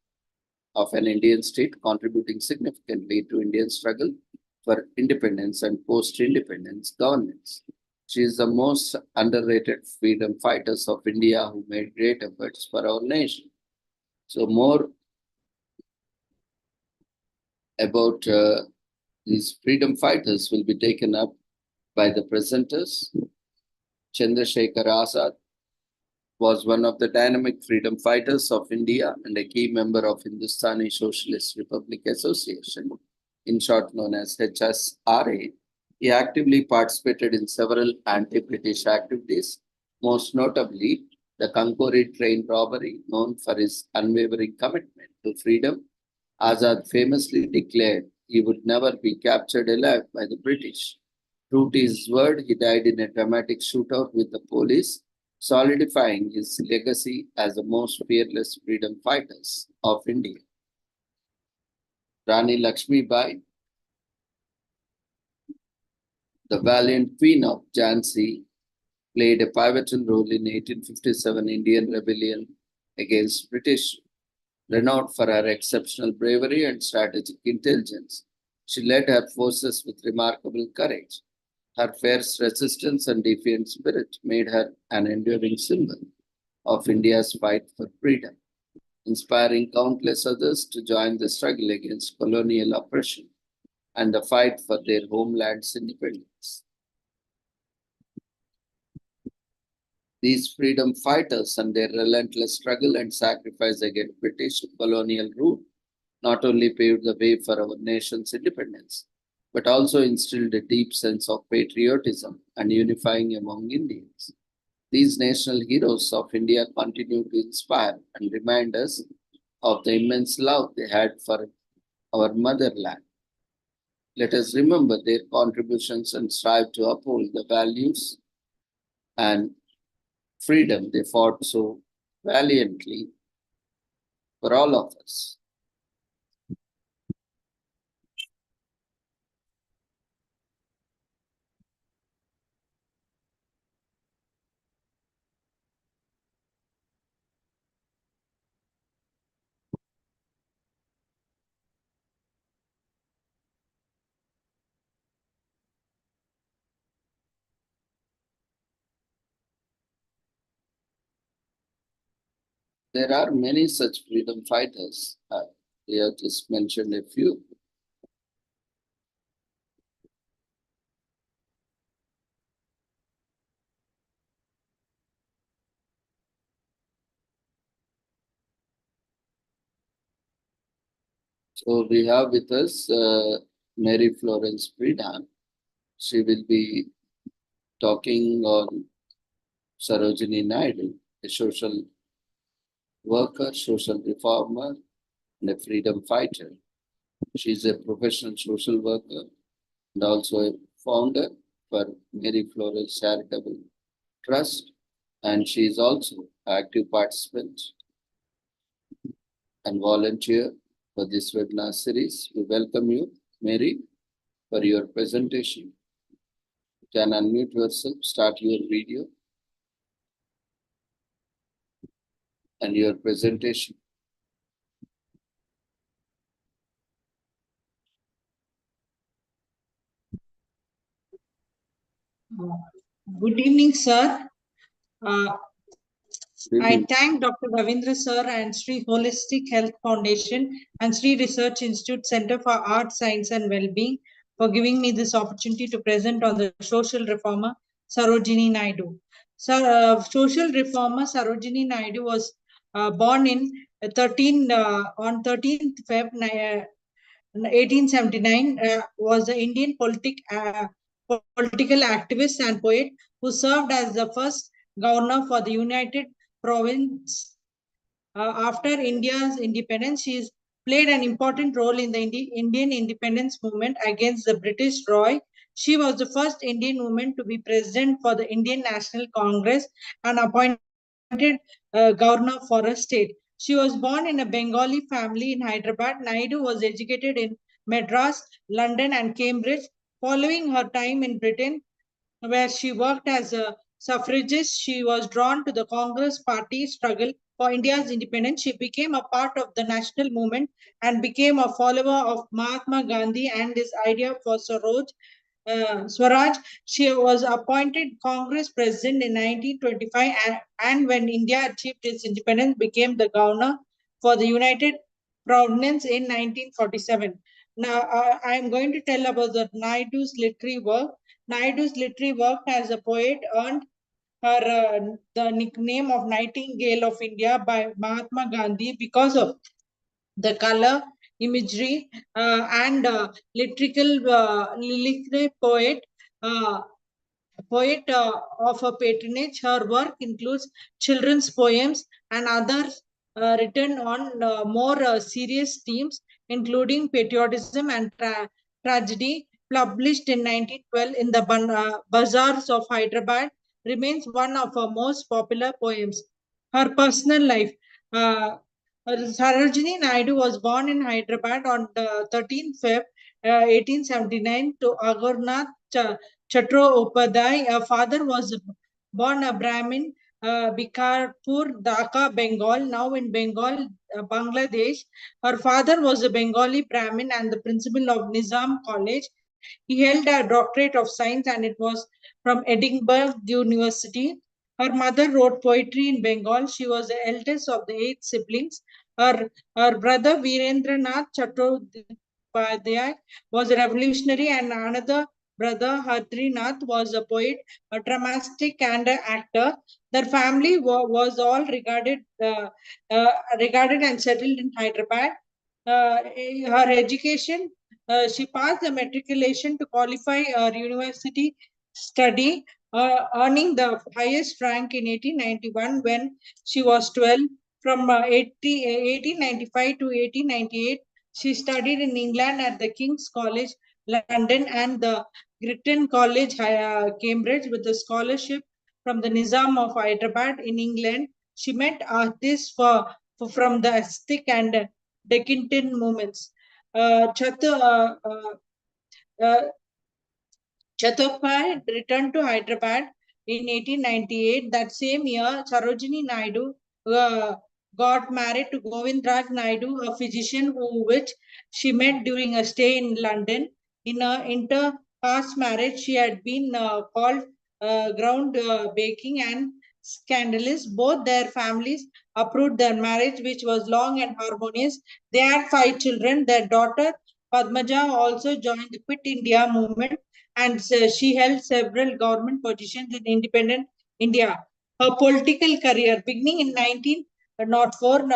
A: of an Indian state, contributing significantly to Indian struggle for independence and post-independence governance. She is the most underrated freedom fighters of India who made great efforts for our nation. So more about these freedom fighters will be taken up by the presenters. Chandrasekhar Azad was one of the dynamic freedom fighters of India and a key member of Hindustani Socialist Republic Association, in short known as HSRA. He actively participated in several anti-British activities, most notably the Kankori train robbery, known for his unwavering commitment to freedom. Azad famously declared he would never be captured alive by the British. True to his word, he died in a dramatic shootout with the police, solidifying his legacy as the most fearless freedom fighters of India. Rani Lakshmi Bai, the valiant Queen of Jhansi, played a pivotal role in 1857 Indian rebellion against British, renowned for her exceptional bravery and strategic intelligence. She led her forces with remarkable courage. Her fierce resistance and defiant spirit made her an enduring symbol of India's fight for freedom, inspiring countless others to join the struggle against colonial oppression and the fight for their homeland's independence. These freedom fighters and their relentless struggle and sacrifice against British colonial rule not only paved the way for our nation's independence, but also instilled a deep sense of patriotism and unifying among Indians. These national heroes of India continue to inspire and remind us of the immense love they had for our motherland. Let us remember their contributions and strive to uphold the values and freedom they fought so valiantly for all of us. There are many such freedom fighters. We have just mentioned a few. So we have with us Mary Florence Friedan. She will be talking on Sarojini Naidu, a social worker, social reformer, and a freedom fighter. She is a professional social worker and also a founder for Mary Florence Charitable Trust, and she is also an active participant and volunteer for this webinar series. We welcome you, Mary, for your presentation. You can unmute yourself, start your video and your presentation.
C: Good evening, sir.
A: Good
C: I
A: evening.
C: thank Dr. Ravindra sir and Sri Holistic Health Foundation and Sri Research Institute Center for Art, Science and Wellbeing for giving me this opportunity to present on the social reformer Sarojini Naidu. Social reformer Sarojini Naidu was born in on 13th Feb 1879, was an Indian political activist and poet who served as the first governor for the United Province. After India's independence, she played an important role in the Indian independence movement against the British Raj. She was the first Indian woman to be president for the Indian National Congress and appointed governor for a state. She was born in a Bengali family in Hyderabad. Naidu was educated in Madras, London, and Cambridge. Following her time in Britain, where she worked as a suffragist, she was drawn to the Congress Party struggle for India's independence. She became a part of the national movement and became a follower of Mahatma Gandhi and his idea for Swaraj. She was appointed Congress president in 1925 and when India achieved its independence, became the governor for the United Province in 1947. Now, I am going to tell about the Naidu's literary work. Naidu's literary work as a poet earned her the nickname of Nightingale of India by Mahatma Gandhi because of the color, imagery, and literary poet of a patronage. Her work includes children's poems and others written on more serious themes, including patriotism and tragedy. Published in 1912 in the bazaars of Hyderabad, remains one of her most popular poems. Her personal life. Sarojini Naidu was born in Hyderabad on the 13th Feb 1879 to Agornath Chattopadhyay. Her father was born a Brahmin, Bikarpur, Dhaka, Bengal, now in Bengal, Bangladesh. Her father was a Bengali Brahmin and the principal of Nizam College. He held a doctorate of science and it was from Edinburgh University. Her mother wrote poetry in Bengal. She was the eldest of the 8 siblings. Her brother Virendranath Chattopadhyay was a revolutionary, and another brother Hadrinath was a poet, a dramatic, and an actor. Their family was all regarded and settled in Hyderabad. Her education, she passed the matriculation to qualify her university study, earning the highest rank in 1891 when she was 12. From 1895 to 1898, she studied in England at the King's College, London, and the Girton College, Cambridge, with a scholarship from the Nizam of Hyderabad in England. She met artists from the aesthetic and Deccan movements. Chattopadhyay returned to Hyderabad in 1898. That same year, Sarojini Naidu got married to Govindraj Naidu, a physician which she met during a stay in London. In a inter-caste marriage, she had been called ground baking and scandalous. Both their families approved their marriage, which was long and harmonious. They had 5 children. Their daughter Padmaja also joined the Quit India movement, and she held several government positions in independent India. Her political career, beginning in 1904,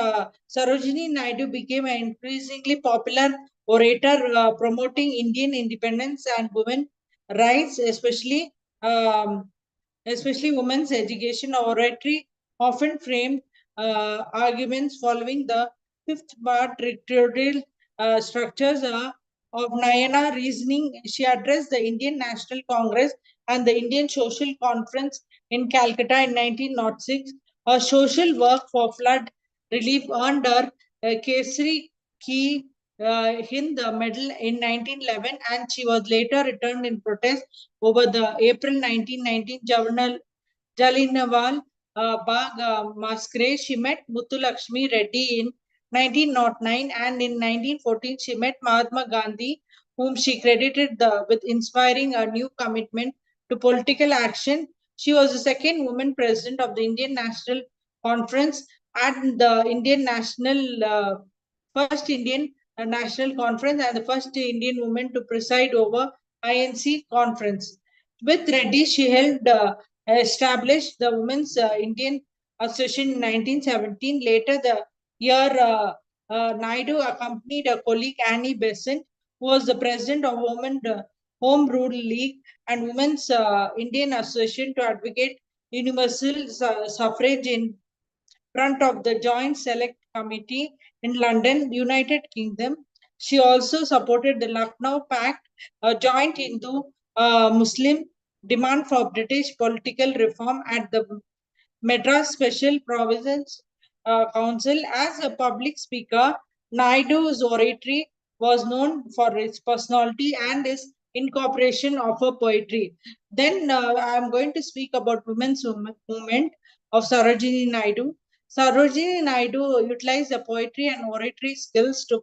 C: Sarojini Naidu became an increasingly popular orator promoting Indian independence and women rights, especially women's education. Oratory often framed arguments following the fifth part dictatorial structures of Nayana reasoning. She addressed the Indian National Congress and the Indian Social Conference in Calcutta in 1906. Her social work for flood relief earned her Kesari Ki Hind Medal in 1911, and she was later returned in protest over the April 1919 Jallianwala Bagh massacre. She met Muthulakshmi Reddy in 1909, and in 1914 she met Mahatma Gandhi, whom she credited with inspiring a new commitment to political action. She was the second woman president of the Indian National Conference and the first Indian National Conference and the first Indian woman to preside over INC conference. With Reddy, she helped established the Women's Indian Association in 1917. Later, the year Naidu accompanied a colleague, Annie Besant, who was the president of Home Rule League and Women's Indian Association, to advocate universal suffrage in front of the Joint Select Committee in London, United Kingdom. She also supported the Lucknow Pact, a joint Hindu Muslim demand for British political reform at the Madras Special Province Council. As a public speaker, Naidu's oratory was known for its personality and its incorporation of her poetry. Then I'm going to speak about women's movement of Sarojini Naidu. Sarojini Naidu utilized the poetry and oratory skills to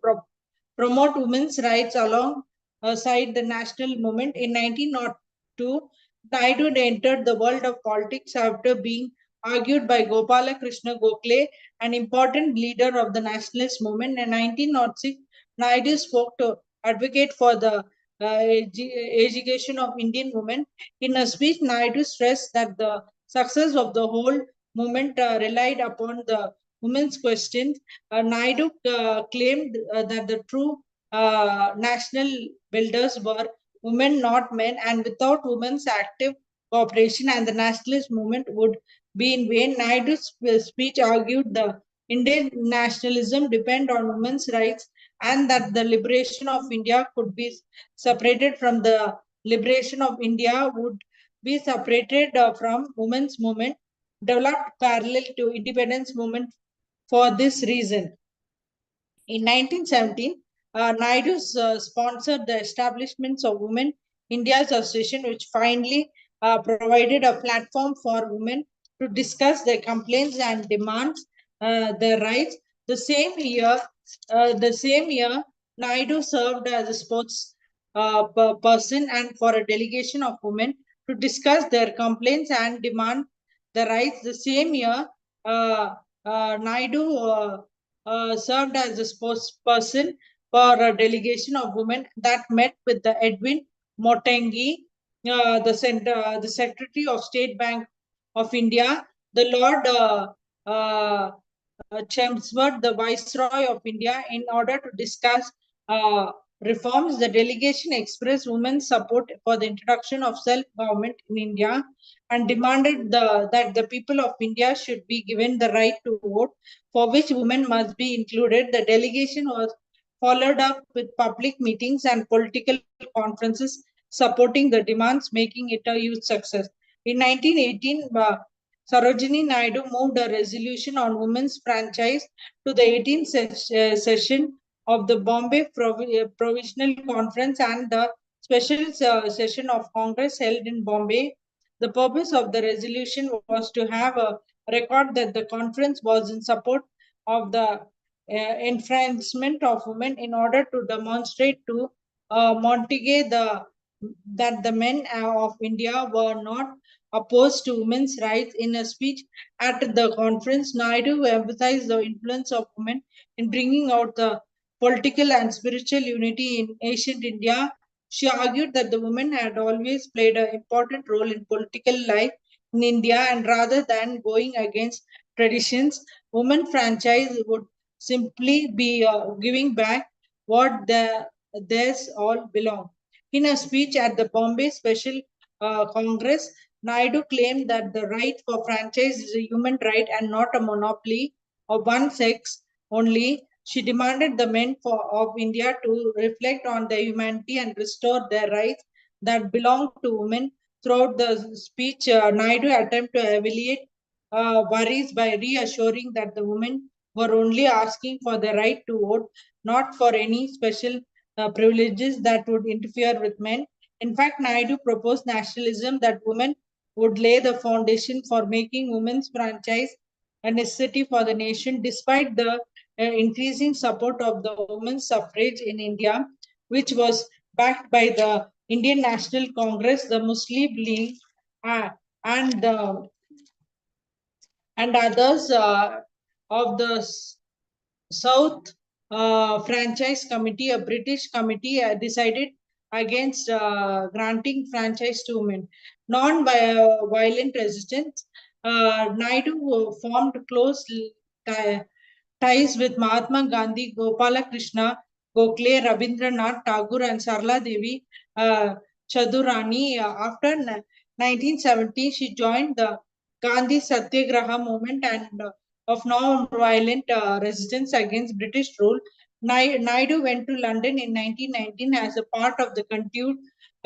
C: promote women's rights alongside the national movement. In 1902, Naidu entered the world of politics after being argued by Gopala Krishna Gokhale, an important leader of the nationalist movement. In 1906, Naidu spoke to advocate for the education of Indian women. In a speech, Naidu stressed that the success of the whole movement relied upon the women's questions. Naidu claimed that the true national builders were women, not men, and without women's active cooperation and the nationalist movement would be in vain. Naidu's speech argued the Indian nationalism depend on women's rights and that the liberation of India could be separated from the liberation of India would be separated from women's movement developed parallel to independence movement for this reason. In 1917, Naidu sponsored the establishments of Women India's Association, which finally provided a platform for women to discuss their complaints and demands their rights. The same year, Naidu served as a sports person and for a delegation of women to discuss their complaints and demand the rights. The same year, Naidu served as a spokesperson for a delegation of women that met with the Edwin Motengi, the Secretary of State Bank of India, the Lord Chelmsford, the Viceroy of India, in order to discuss reforms. The delegation expressed women's support for the introduction of self-government in India and demanded that the people of India should be given the right to vote, for which women must be included. The delegation was followed up with public meetings and political conferences supporting the demands, making it a huge success. In 1918, Sarojini Naidu moved a resolution on women's franchise to the 18th session of the Bombay Provisional Conference and the special session of Congress held in Bombay. The purpose of the resolution was to have a record that the conference was in support of the enfranchisement of women in order to demonstrate to Montague that the men of India were not opposed to women's rights. In a speech at the conference, Naidu emphasized the influence of women in bringing out the political and spiritual unity in ancient India. She argued that the women had always played an important role in political life in India, and rather than going against traditions, women franchise would simply be giving back what theirs all belong. In a speech at the Bombay Special Congress, Naidu claimed that the right for franchise is a human right and not a monopoly of one sex only. She demanded the men of India to reflect on their humanity and restore their rights that belong to women. Throughout the speech, Naidu attempted to alleviate worries by reassuring that the women were only asking for the right to vote, not for any special privileges that would interfere with men. In fact, Naidu proposed nationalism, that women would lay the foundation for making women's franchise a necessity for the nation. Despite the increasing support of the women's suffrage in India, which was backed by the Indian National Congress, the Muslim League, uh, and others of the South Franchise Committee, a British committee, decided against granting franchise to women. Non-violent resistance. Naidu formed close ties with Mahatma Gandhi, Gopala Krishna Gokhale, Rabindranath Tagore, and Sarla Devi Chadurani. After 1970, she joined the Gandhi Satyagraha movement and of non-violent resistance against British rule. Naidu went to London in 1919 as a part of the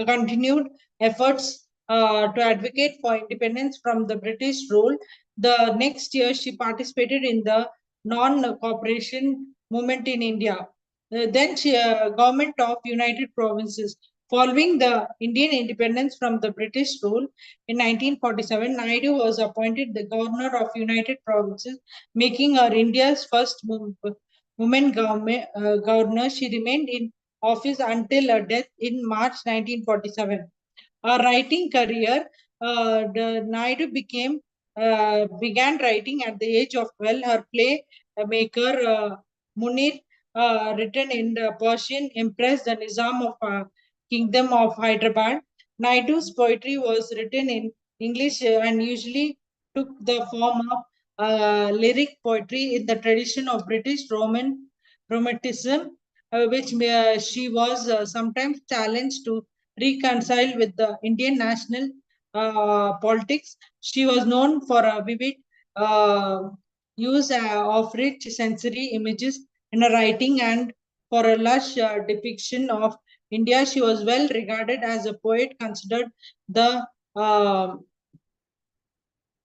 C: continued efforts to advocate for independence from the British rule. The next year, she participated in the non-cooperation movement in India. Then she, government of United Provinces. Following the Indian independence from the British rule in 1947, Naidu was appointed the governor of United Provinces, making her India's first woman governor. She remained in office until her death in March 1947. Her writing career, Naidu began writing at the age of 12. Her play maker Munir, written in the Persian, impressed the Nizam of Kingdom of Hyderabad. Naidu's poetry was written in English and usually took the form of lyric poetry in the tradition of British Romanticism, which she was sometimes challenged to reconcile with the Indian national politics. She was known for a vivid use of rich sensory images in her writing and for a lush depiction of India. She was well regarded as a poet, considered the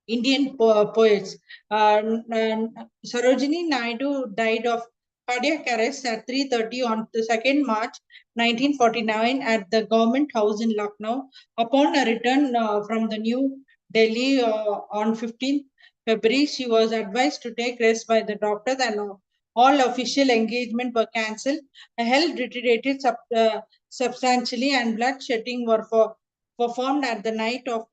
C: Indian poets. Sarojini Naidu died of cardiac arrest at 3:30 on the 2nd March 1949 at the Government House in Lucknow. Upon a return from the New Delhi on 15th February, she was advised to take rest by the doctors and all official engagement were cancelled. Her health deteriorated substantially and blood shedding were performed at the night of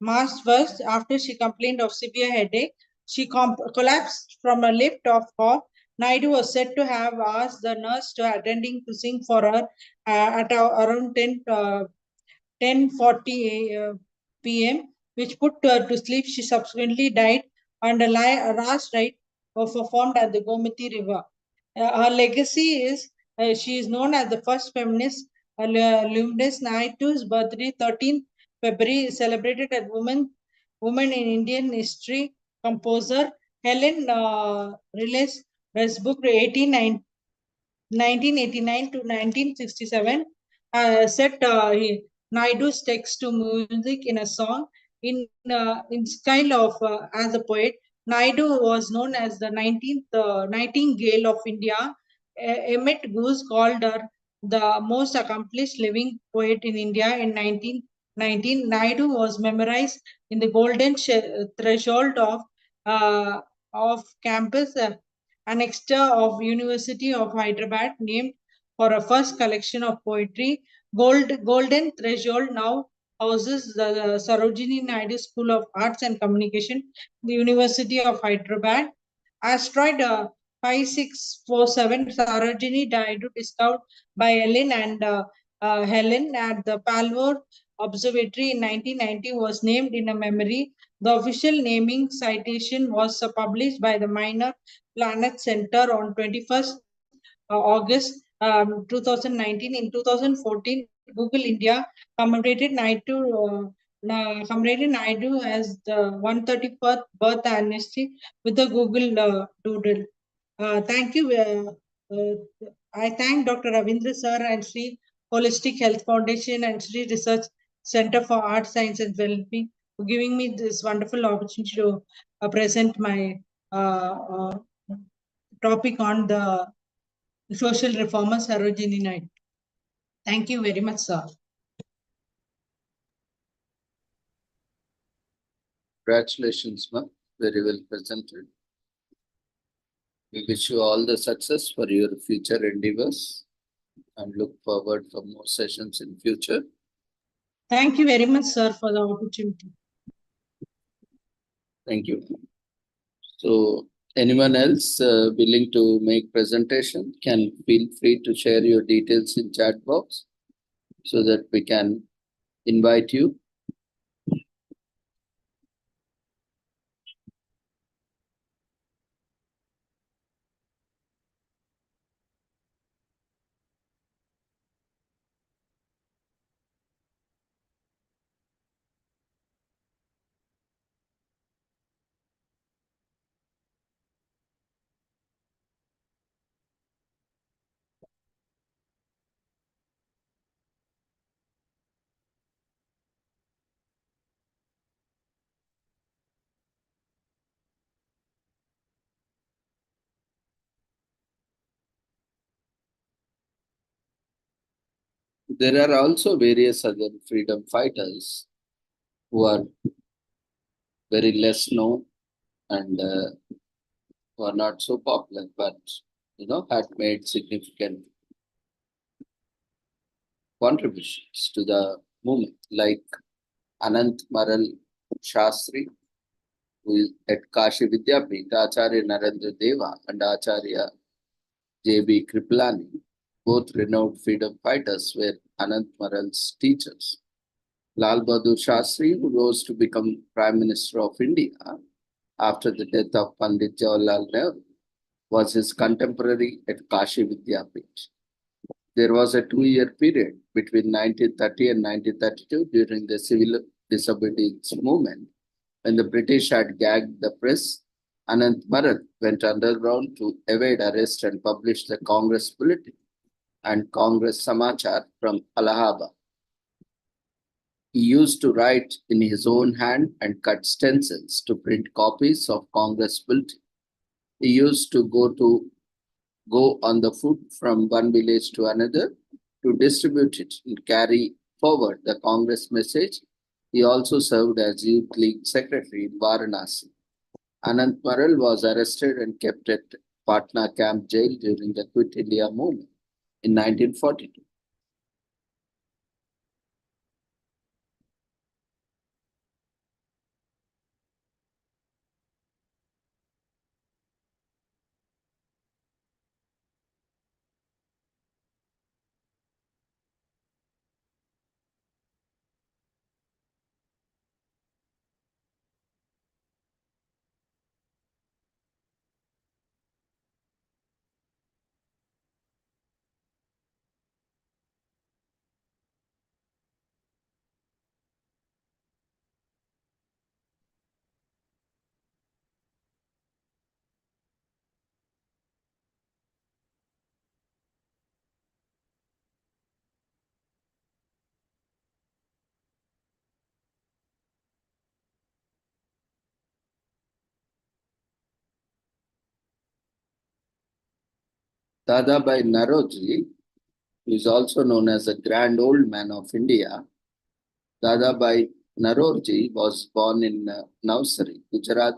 C: March 1st after she complained of severe headache. She collapsed from a lift of cough. Naidu was said to have asked the nurse to attending to sing for her at around 10:40 p.m., which put her to sleep. She subsequently died, and a last rite was performed at the Gomati River. Her legacy is she is known as the first feminist. Luminous Naidu's birthday, 13th February, is celebrated as Women in Indian History. Composer Helen Riley's best book, 1989 to 1967, set Naidu's text to music in a song in style of as a poet. Naidu was known as the 19th Nightingale of India. Emmett Goose called her the most accomplished living poet in India in 1919. Naidu was memorized in the golden threshold of campus annexure of University of Hyderabad, named for a first collection of poetry. Golden Threshold now houses the Sarojini Naidu School of Arts and Communication, the University of Hyderabad. Asteroid 5647 Sarojini Naidu discovered by Ellen and Helen at the Palvor Observatory in 1990 was named in a memory. The official naming citation was published by the Minor Planet Center on 21st August 2019. In 2014, Google India commemorated Naidu as the 131st birth anniversary with the Google Doodle. Thank you. I thank Dr. Ravindra Sir and Sri Holistic Health Foundation and Sri Research Center for Art, Science and Wellbeing for giving me this wonderful opportunity to present my topic on the social reformer Sarojini Naidu. Thank you very much, sir.
A: Congratulations, ma'am. Very well presented. We wish you all the success for your future endeavors and look forward for more sessions in future.
C: Thank you very much, sir, for the opportunity.
A: Thank you. So anyone else willing to make presentation can feel free to share your details in chat box so that we can invite you. There are also various other freedom fighters who are very less known and who are not so popular, but had made significant contributions to the movement, like Anant Maral Shastri, who is at Kashi Vidyapith, Acharya Narendra Deva and Acharya J.B. Kripalani, both renowned freedom fighters, were Anant Maral's teachers. Lal Bahadur Shastri, who rose to become Prime Minister of India after the death of Pandit Jawaharlal Nehru, was his contemporary at Kashi Vidyapith. There was a 2-year period between 1930 and 1932 during the civil disobedience movement when the British had gagged the press. Anant Maral went underground to evade arrest and published the Congress Bulletin and Congress Samachar from Allahabad. He used to write in his own hand and cut stencils to print copies of Congress Bulletin. He used to go to go on the foot from one village to another to distribute it and carry forward the Congress message. He also served as Youth League Secretary in Varanasi. Anant Maral was arrested and kept at Patna Camp Jail during the Quit India movement in 1942. Dadabhai Naroji, who is also known as the Grand Old Man of India, Dadabhai Naroji was born in Navsari, Gujarat,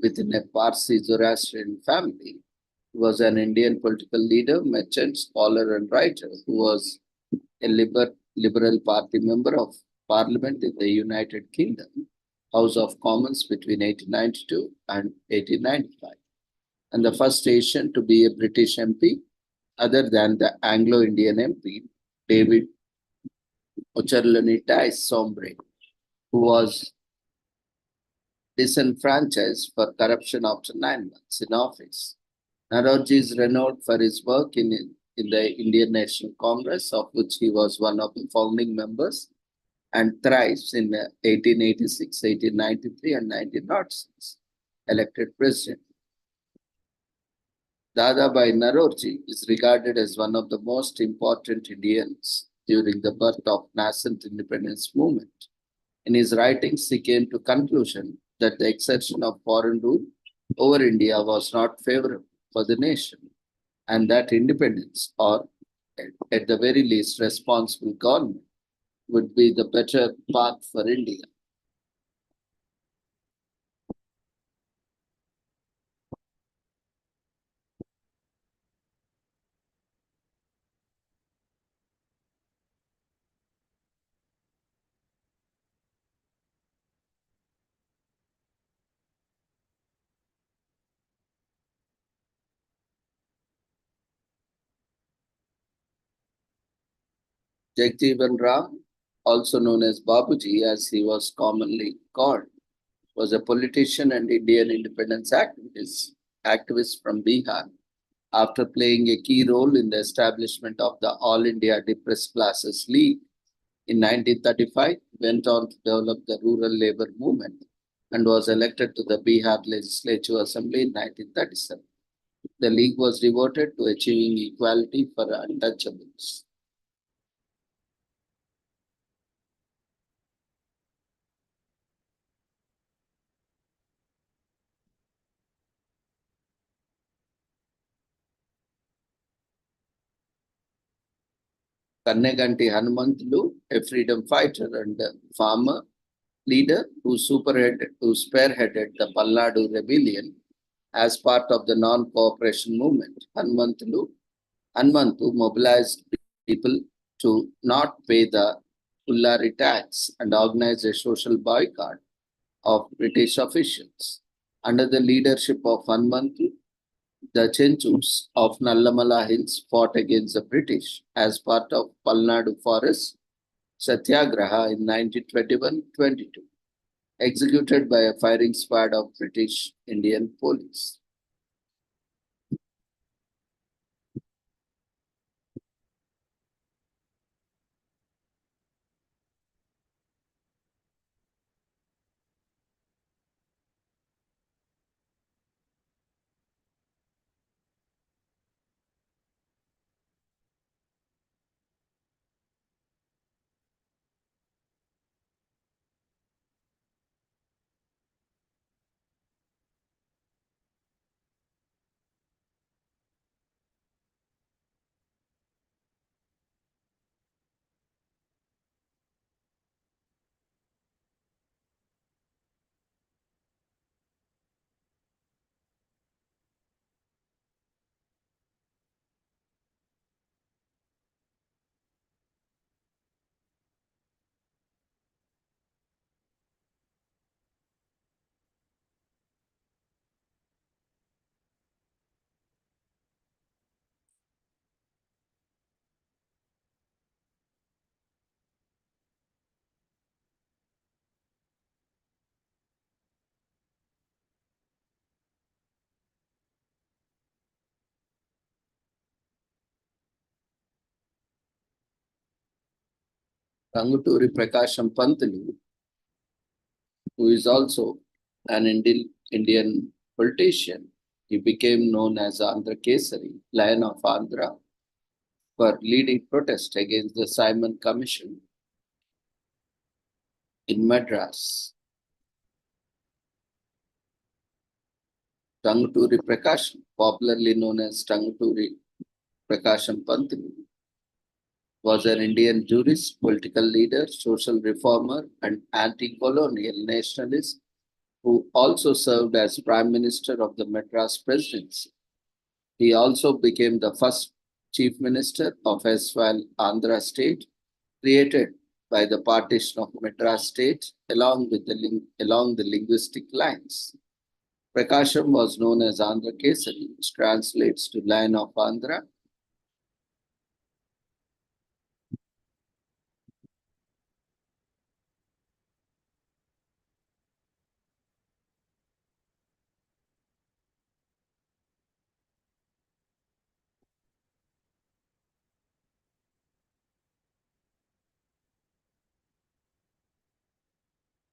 A: within a Parsi Zoroastrian family. He was an Indian political leader, merchant, scholar, and writer who was a Liberal Party member of Parliament in the United Kingdom, House of Commons between 1892 and 1895, and the first Asian to be a British MP other than the Anglo-Indian MP, David Ocharlanitai Sombre, who was disenfranchised for corruption after 9 months in office. Naroji is renowned for his work in the Indian National Congress, of which he was one of the founding members, and thrice in 1886, 1893, and 1906, elected president. Dadabhai Naroji is regarded as one of the most important Indians during the birth of nascent independence movement. In his writings, he came to conclusion that the exertion of foreign rule over India was not favorable for the nation, and that independence, or at the very least responsible government, would be the better path for India. Jagjeevan Ram, also known as Babuji as he was commonly called, was a politician and Indian independence activist from Bihar. After playing a key role in the establishment of the All India Depressed Classes League in 1935, went on to develop the rural labor movement and was elected to the Bihar Legislative Assembly in 1937. The league was devoted to achieving equality for untouchables. Kanneganti Hanumanthulu, a freedom fighter and farmer leader who spearheaded the Palnadu rebellion as part of the non-cooperation movement. Hanumantu mobilized people to not pay the Ullari tax and organized a social boycott of British officials. Under the leadership of Hanumantu, the Chenchus of Nallamala Hills fought against the British as part of Palnadu Forest Satyagraha in 1921-22, executed by a firing squad of British Indian police. Tanguturi Prakasham Pantulu, who is also an Indian politician. He became known as Andhra Kesari, Lion of Andhra, for leading protest against the Simon Commission in Madras. Tanguturi Prakasham, popularly known as Tanguturi Prakasham Pantulu, was an Indian jurist, political leader, social reformer, and anti-colonial nationalist who also served as Prime Minister of the Madras Presidency. He also became the first Chief Minister of Eswal Andhra State, created by the partition of Madras State along the linguistic lines. Prakasham was known as Andhra Kesari, which translates to Lion of Andhra.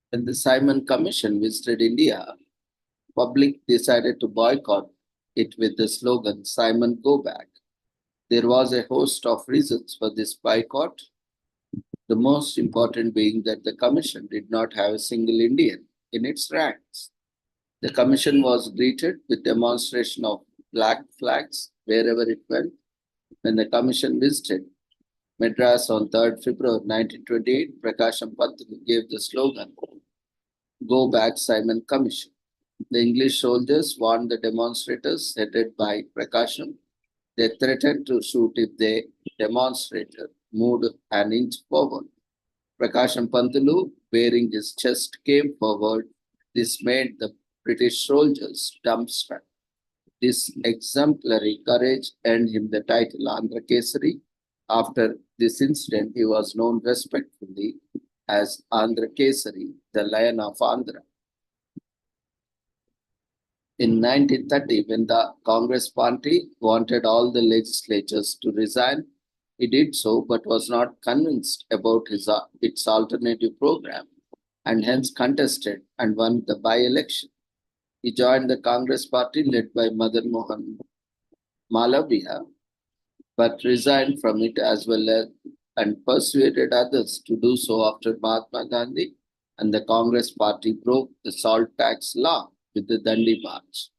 A: When the Simon Commission visited India, public decided to boycott it with the slogan, Simon Go Back. There was a host of reasons for this boycott, the most important being that the commission did not have a single Indian in its ranks. The commission was greeted with demonstration of black flags wherever it went. When the commission visited Madras on 3rd February 1928, Prakasham Pantulu gave the slogan, Go Back Simon Commission. The English soldiers warned the demonstrators, headed by Prakasham. They threatened to shoot if the demonstrator moved an inch forward. Prakasham Pantulu, bearing his chest, came forward. This made the British soldiers dumbstruck. This exemplary courage earned him the title Andhra Kesari. After this incident, he was known respectfully as Andhra Kesari, the Lion of Andhra. In 1930, when the Congress party wanted all the legislatures to resign, he did so, but was not convinced about its alternative program, and hence contested and won the by-election. He joined the Congress party led by Madan Mohan Malaviya, but resigned from it as well as and persuaded others to do so after Mahatma Gandhi and the Congress party broke the salt tax law with the Dandi March.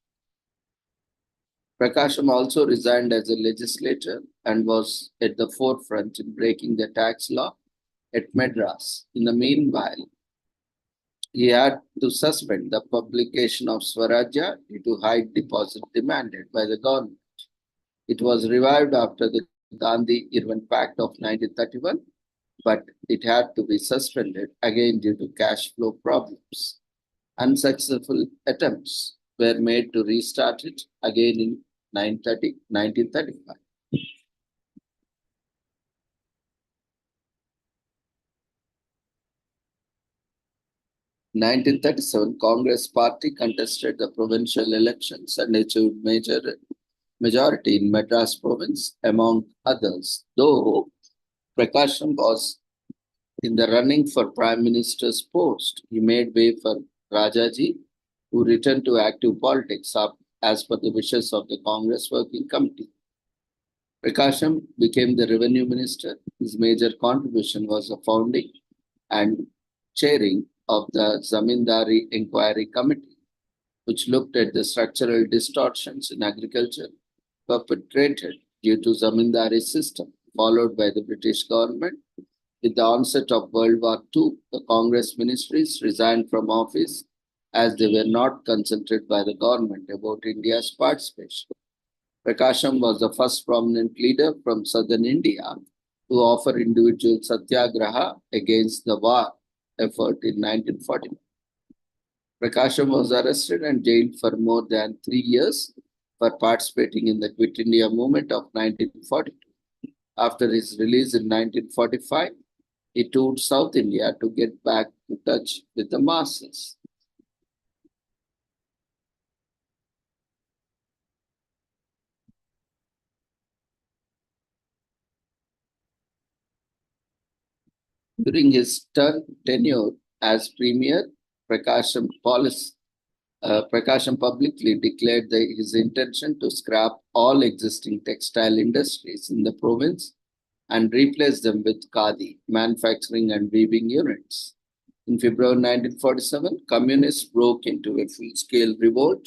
A: Prakasham also resigned as a legislator and was at the forefront in breaking the tax law at Madras. In the meanwhile, he had to suspend the publication of Swarajya due to high deposit demanded by the government. It was revived after the Gandhi-Irwin Pact of 1931, but it had to be suspended again due to cash flow problems. Unsuccessful attempts were made to restart it again in 1935. 1937, Congress party contested the provincial elections and achieved majority in Madras province, among others. Though Prakasham was in the running for Prime Minister's post, he made way for Rajaji, who returned to active politics as per the wishes of the Congress Working Committee. Prakasham became the Revenue Minister. His major contribution was the founding and chairing of the Zamindari Inquiry Committee, which looked at the structural distortions in agriculture perpetrated due to Zamindari system, followed by the British government. With the onset of World War II, the Congress ministries resigned from office as they were not consulted by the government about India's participation. Prakasham was the first prominent leader from southern India to offer individual satyagraha against the war effort in 1940. Prakasham was arrested and jailed for more than 3 years for participating in the Quit India movement of 1942. After his release in 1945, he toured South India to get back to touch with the masses. During his tenure as premier, Prakasham publicly declared his intention to scrap all existing textile industries in the province and replace them with khadi, manufacturing and weaving units. In February 1947, communists broke into a full-scale revolt.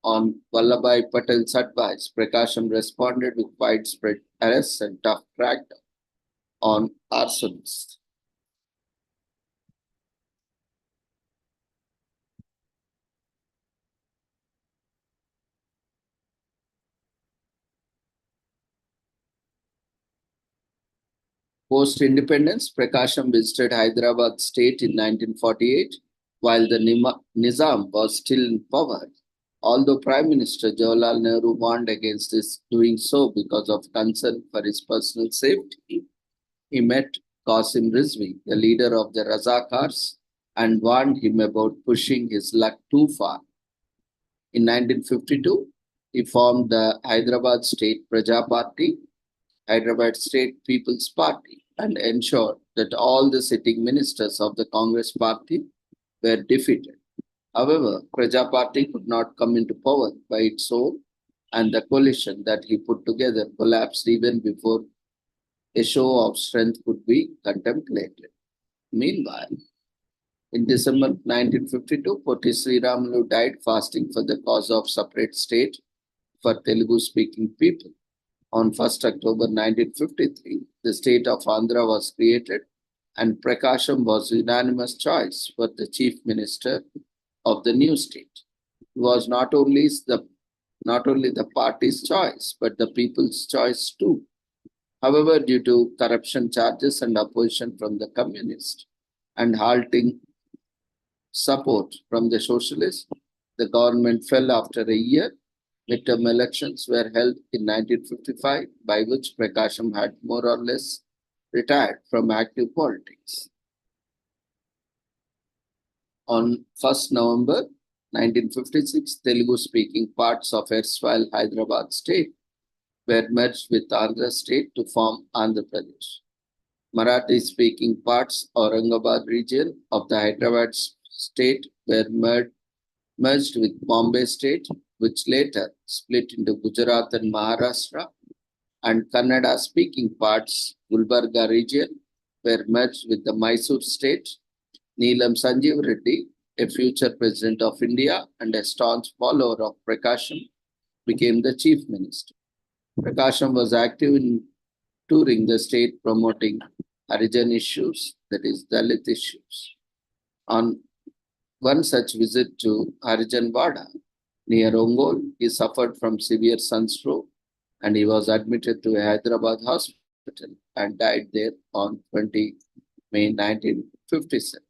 A: On Vallabhbhai Patel's advice, Prakasham responded with widespread arrests and tough crackdown on arsonists. Post-independence, Prakasham visited Hyderabad state in 1948 while the Nizam was still in power. Although Prime Minister Jawaharlal Nehru warned against his doing so because of concern for his personal safety, he met Qasim Rizvi, the leader of the Razakars, and warned him about pushing his luck too far. In 1952, he formed the Hyderabad State Praja Party, Hyderabad State People's Party, and ensured that all the sitting ministers of the Congress Party were defeated. However, Praja Party could not come into power by its own, and the coalition that he put together collapsed even before a show of strength could be contemplated. Meanwhile, in December 1952, Potti Sriramulu died fasting for the cause of separate state for Telugu-speaking people. On 1st October 1953, the state of Andhra was created and Prakasham was unanimous choice for the chief minister of the new state. It was not only the party's choice, but the people's choice too. However, due to corruption charges and opposition from the communists and halting support from the socialists, the government fell after a year. Midterm elections were held in 1955, by which Prakasham had more or less retired from active politics. On 1st November 1956, Telugu-speaking parts of erstwhile Hyderabad state were merged with Andhra state to form Andhra Pradesh. Marathi-speaking parts Aurangabad region of the Hyderabad state were merged with Bombay state, which later split into Gujarat and Maharashtra, and Kannada-speaking parts, Gulbarga region, were merged with the Mysore state. Neelam Sanjeev Reddy, a future president of India and a staunch follower of Prakasham, became the chief minister. Prakasham was active in touring the state promoting Harijan issues, that is, Dalit issues. On one such visit to Harijan Wada, near Ongole, he suffered from severe sunstroke and he was admitted to a Hyderabad hospital and died there on 20 May 1957.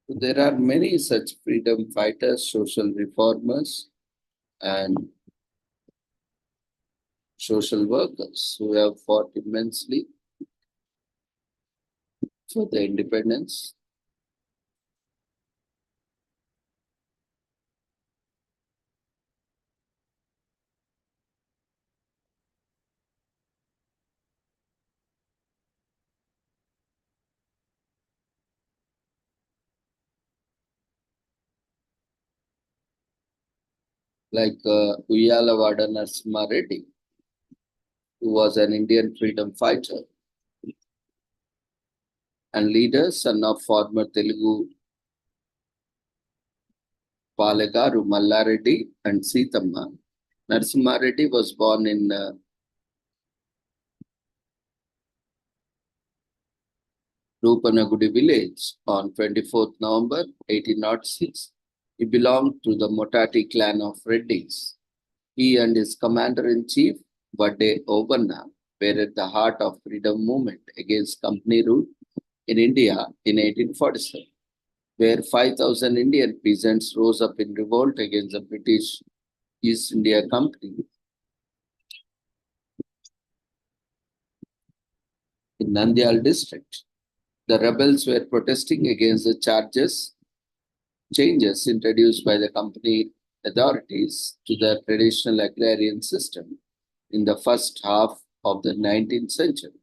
A: There are many such freedom fighters, social reformers, and social workers who have fought immensely for the independence. Like Uyyalavada Narasimha Reddy, who was an Indian freedom fighter and leader, son of former Telugu Palagaru Mallareddy and Seethamma. Narasimha Reddy was born in Rupanagudi village on 24th November 1806. He belonged to the Motati clan of Reddys. He and his commander-in-chief, Vade Obanna, were at the heart of freedom movement against company rule in India in 1847, where 5,000 Indian peasants rose up in revolt against the British East India Company. In Nandyal district, the rebels were protesting against the changes introduced by the company authorities to the traditional agrarian system in the first half of the 19th century.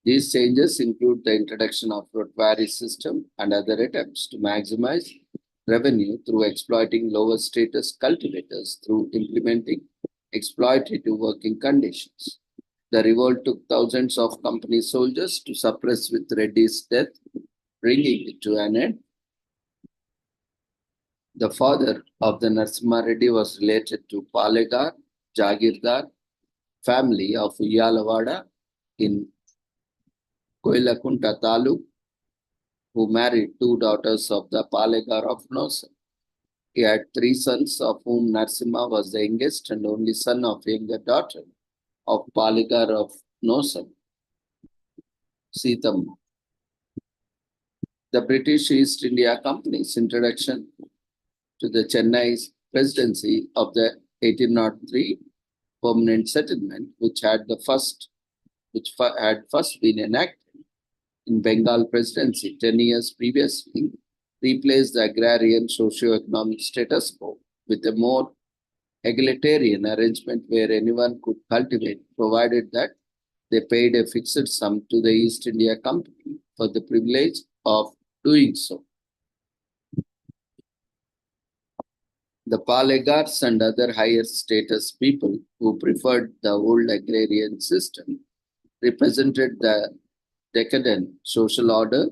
A: These changes include the introduction of rotwari system and other attempts to maximize revenue through exploiting lower status cultivators through implementing exploitative working conditions. The revolt took thousands of company soldiers to suppress with Reddy's death, bringing it to an end. The father of the Narasimha Reddy was related to Palegar, Jagirdar family of Uyalavada in Koilakunta Taluk, who married two daughters of the Palegar of Nosam. He had three sons, of whom Narasimha was the youngest and only son of younger daughter of Palegar of Nosam, Sithamma. The British East India Company's introduction to the Chennai presidency of the 1803 permanent settlement, which had first been enacted in Bengal presidency 10 years previously, replaced the agrarian socio-economic status quo with a more egalitarian arrangement where anyone could cultivate, provided that they paid a fixed sum to the East India Company for the privilege of doing so. The Palegars and other higher status people who preferred the old agrarian system represented the decadent social order,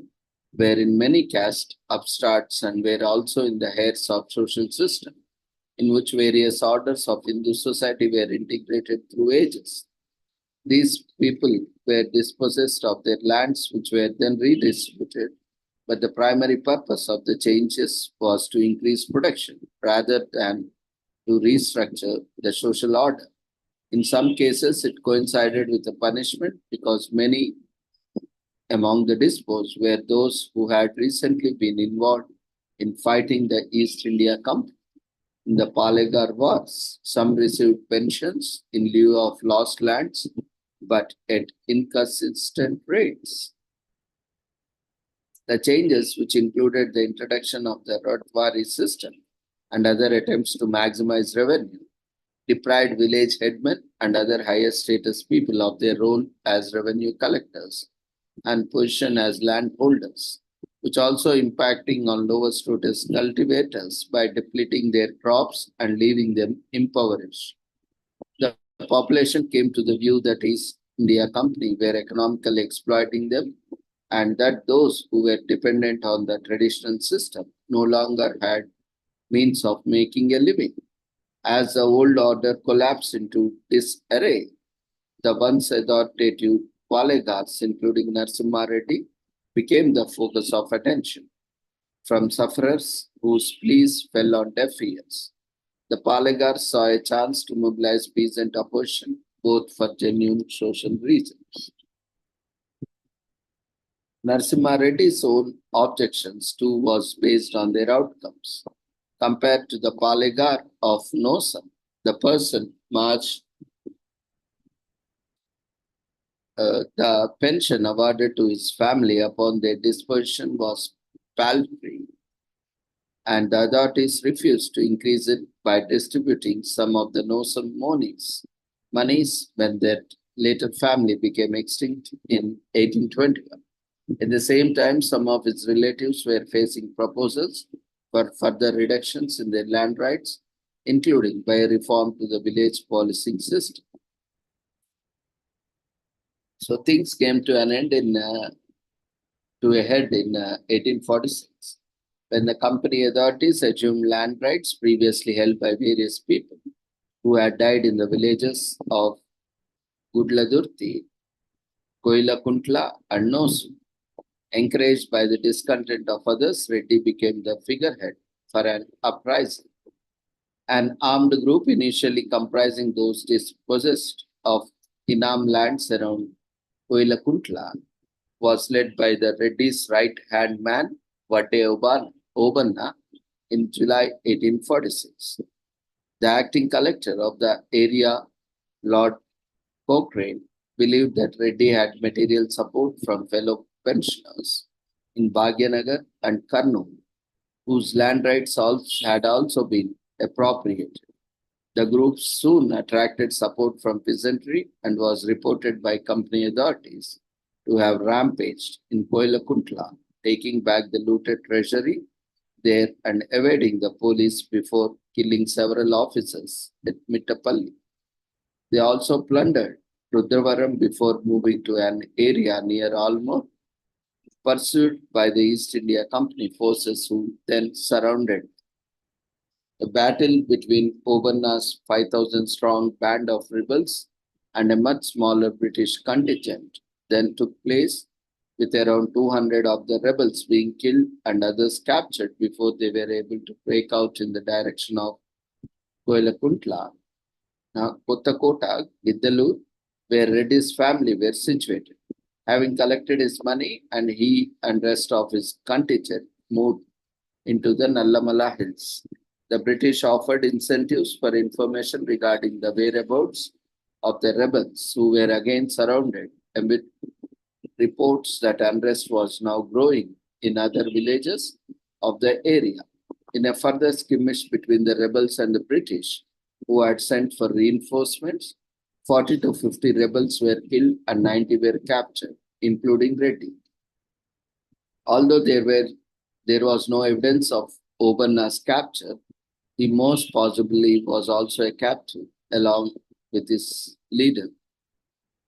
A: wherein many caste upstarts and were also in the heirs of social system, in which various orders of Hindu society were integrated through ages. These people were dispossessed of their lands, which were then redistributed, but the primary purpose of the changes was to increase production rather than to restructure the social order. In some cases, it coincided with a punishment because many among the disposed were those who had recently been involved in fighting the East India Company. In the Palegar Wars, some received pensions in lieu of lost lands, but at inconsistent rates. The changes, which included the introduction of the rotwari system and other attempts to maximize revenue, deprived village headmen and other higher status people of their role as revenue collectors and position as landholders, which also impacting on lower status cultivators by depleting their crops and leaving them impoverished. The population came to the view that East India Company were economically exploiting them and that those who were dependent on the traditional system no longer had means of making a living. As the old order collapsed into disarray, the once authoritative Palegars, including Narasimha Reddy, became the focus of attention. From sufferers whose pleas fell on deaf ears, the Palegars saw a chance to mobilize peasant opposition, both for genuine social reasons. Narasimha Reddy's own objections too was based on their outcomes. Compared to the Palegar of Nosam, the person marched the pension awarded to his family upon their dispersion was paltry, and the authorities refused to increase it by distributing some of the Nosam monies when that later family became extinct in 1821. At the same time, some of its relatives were facing proposals for further reductions in their land rights, including by a reform to the village policing system. So things came to an end to a head in 1846, when the company authorities assumed land rights previously held by various people who had died in the villages of Gudladurti, Koilakuntla, and Nosu. Encouraged by the discontent of others, Reddy became the figurehead for an uprising. An armed group initially comprising those dispossessed of Inam lands around Koilakuntla was led by the Reddy's right-hand man, Vade Obanna, in July 1846. The acting collector of the area, Lord Cochrane, believed that Reddy had material support from fellow pensioners in Bhagyanagar and Kurnool, whose land rights had also been appropriated. The group soon attracted support from peasantry and was reported by company authorities to have rampaged in Koilakuntla, taking back the looted treasury there and evading the police before killing several officers at Mittapalli. They also plundered Rudravaram before moving to an area near Almore, pursued by the East India Company forces who then surrounded. The battle between Obanna's 5,000 strong band of rebels and a much smaller British contingent then took place, with around 200 of the rebels being killed and others captured before they were able to break out in the direction of Koilakuntla. Now, Kottakota, Giddalur, where Reddy's family were situated. Having collected his money, and he and rest of his contingent moved into the Nallamala hills. The British offered incentives for information regarding the whereabouts of the rebels who were again surrounded, amid reports that unrest was now growing in other villages of the area. In a further skirmish between the rebels and the British, who had sent for reinforcements, 40 to 50 rebels were killed and 90 were captured, including Reddy. Although there was no evidence of Obanna's capture, he most possibly was also a captive along with his leader.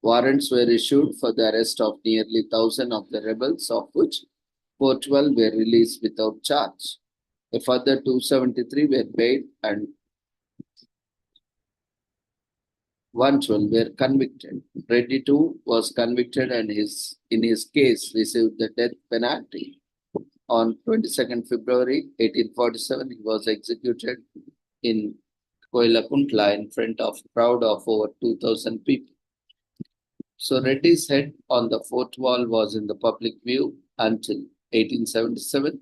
A: Warrants were issued for the arrest of nearly 1,000 of the rebels, of which 412 were released without charge. A further 273 were paid and 112 were convicted. Reddy too was convicted and in his case received the death penalty. On 22nd February 1847, he was executed in Koilakuntla in front of a crowd of over 2,000 people. So Reddy's head on the fort wall was in the public view until 1877.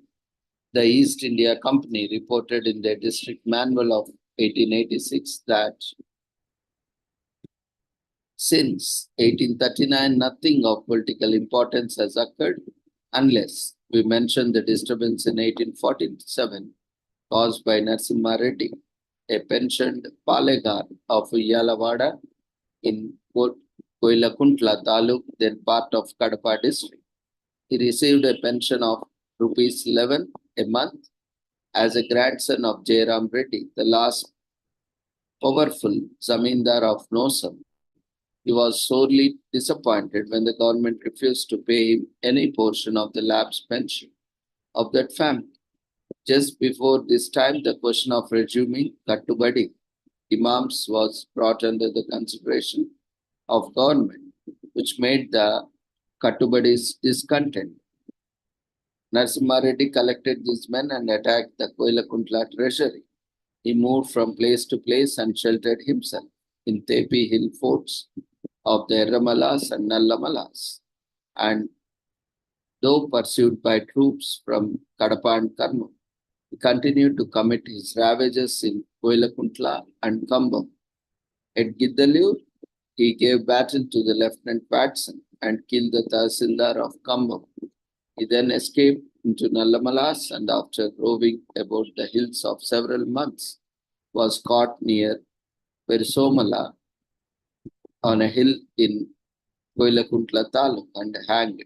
A: The East India Company reported in their district manual of 1886 that since 1839, nothing of political importance has occurred unless we mention the disturbance in 1847 caused by Narasimha Reddy, a pensioned Palegar of Uyalavada in Koilakuntla Taluk, then part of Kadapa district. He received a pension of rupees 11 a month as a grandson of Jairam Reddy, the last powerful Zamindar of Nosam. He was sorely disappointed when the government refused to pay him any portion of the lapsed pension of that family. Just before this time, the question of resuming Kattubadi imams was brought under the consideration of government, which made the Kattubadis discontent. Narasimha Reddy collected these men and attacked the Koilakuntla treasury. He moved from place to place and sheltered himself in Tepi hill forts of the Erramalas and Nallamalas, and though pursued by troops from Kadapa and Kurnool, he continued to commit his ravages in Koilakuntla and Kambam. At Giddalur, he gave battle to the Lieutenant Watson and killed the Tahsildar of Kambam. He then escaped into Nallamalas and after roving about the hills of several months, was caught near Persomala on a hill in Koilakuntla Taluk and hanged.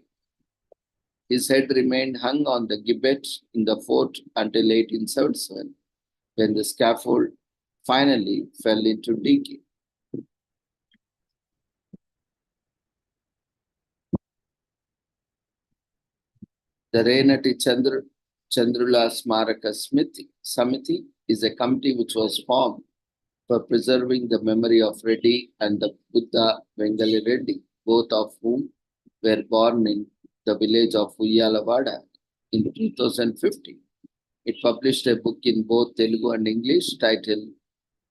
A: His head remained hung on the gibbet in the fort until 1877, when the scaffold finally fell into decay. The Renati Chandrula Smaraka Samiti is a committee which was formed for preserving the memory of Reddy and the Buddha Vengali Reddy, both of whom were born in the village of Uyalavada in 2015. It published a book in both Telugu and English titled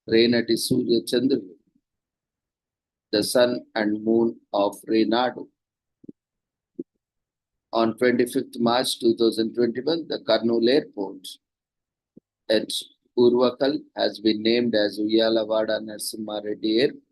A: Renati Surya Chandru. the sun and moon of Reynard. On 25th March 2021, the Kurnool Airport at Urvakal has been named as Uyalavada Narasimha Reddy Airport.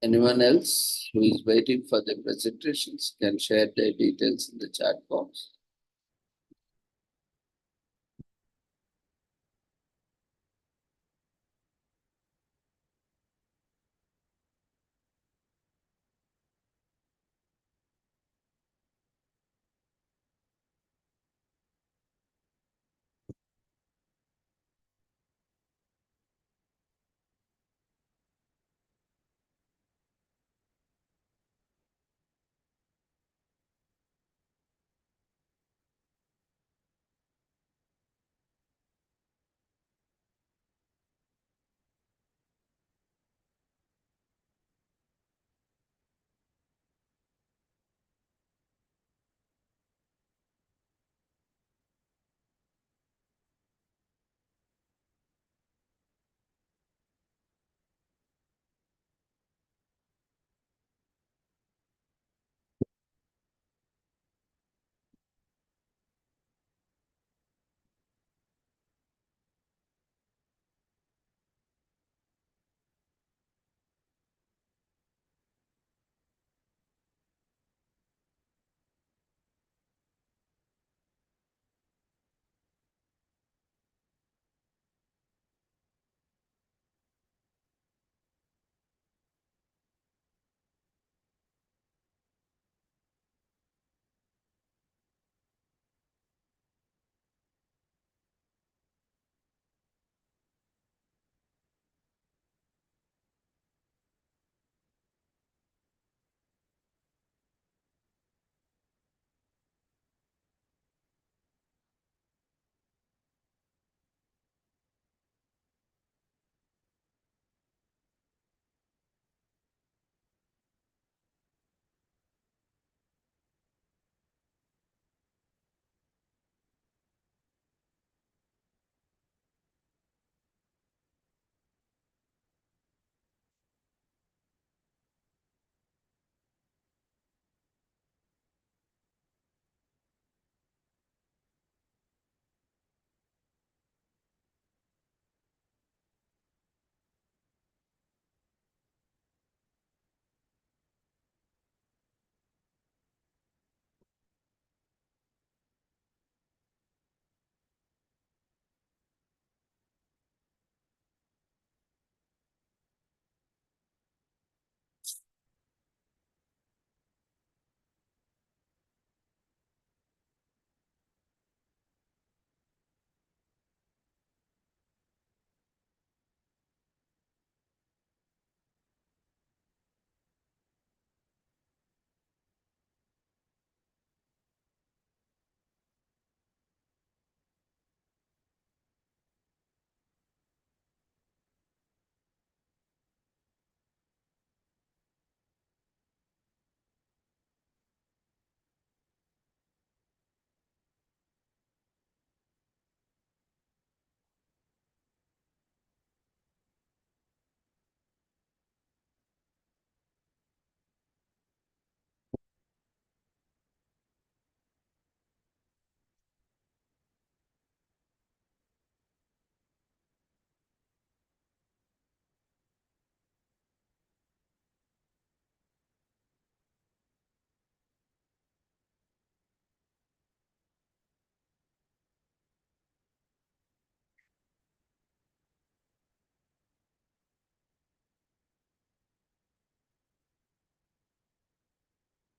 A: Anyone else who is waiting for the presentations can share their details in the chat box.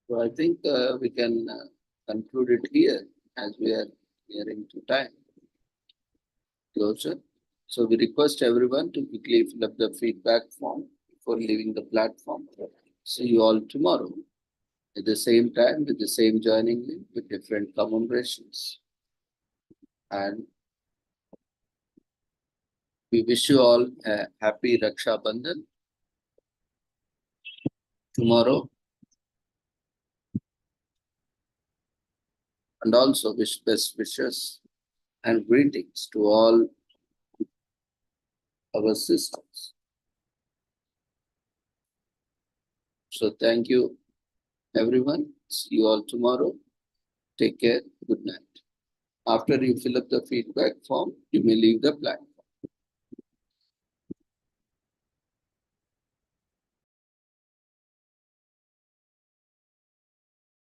A: So I think we can conclude it here as we are nearing to time closure. So we request everyone to quickly fill up the feedback form before leaving the platform. See you all tomorrow at the same time with the same joining link with different commemorations. And we wish you all a happy Raksha Bandhan tomorrow. And also wish best wishes and greetings to all our sisters. So thank you everyone. See you all tomorrow. Take care. Good night. After you fill up the feedback form, you may leave the platform.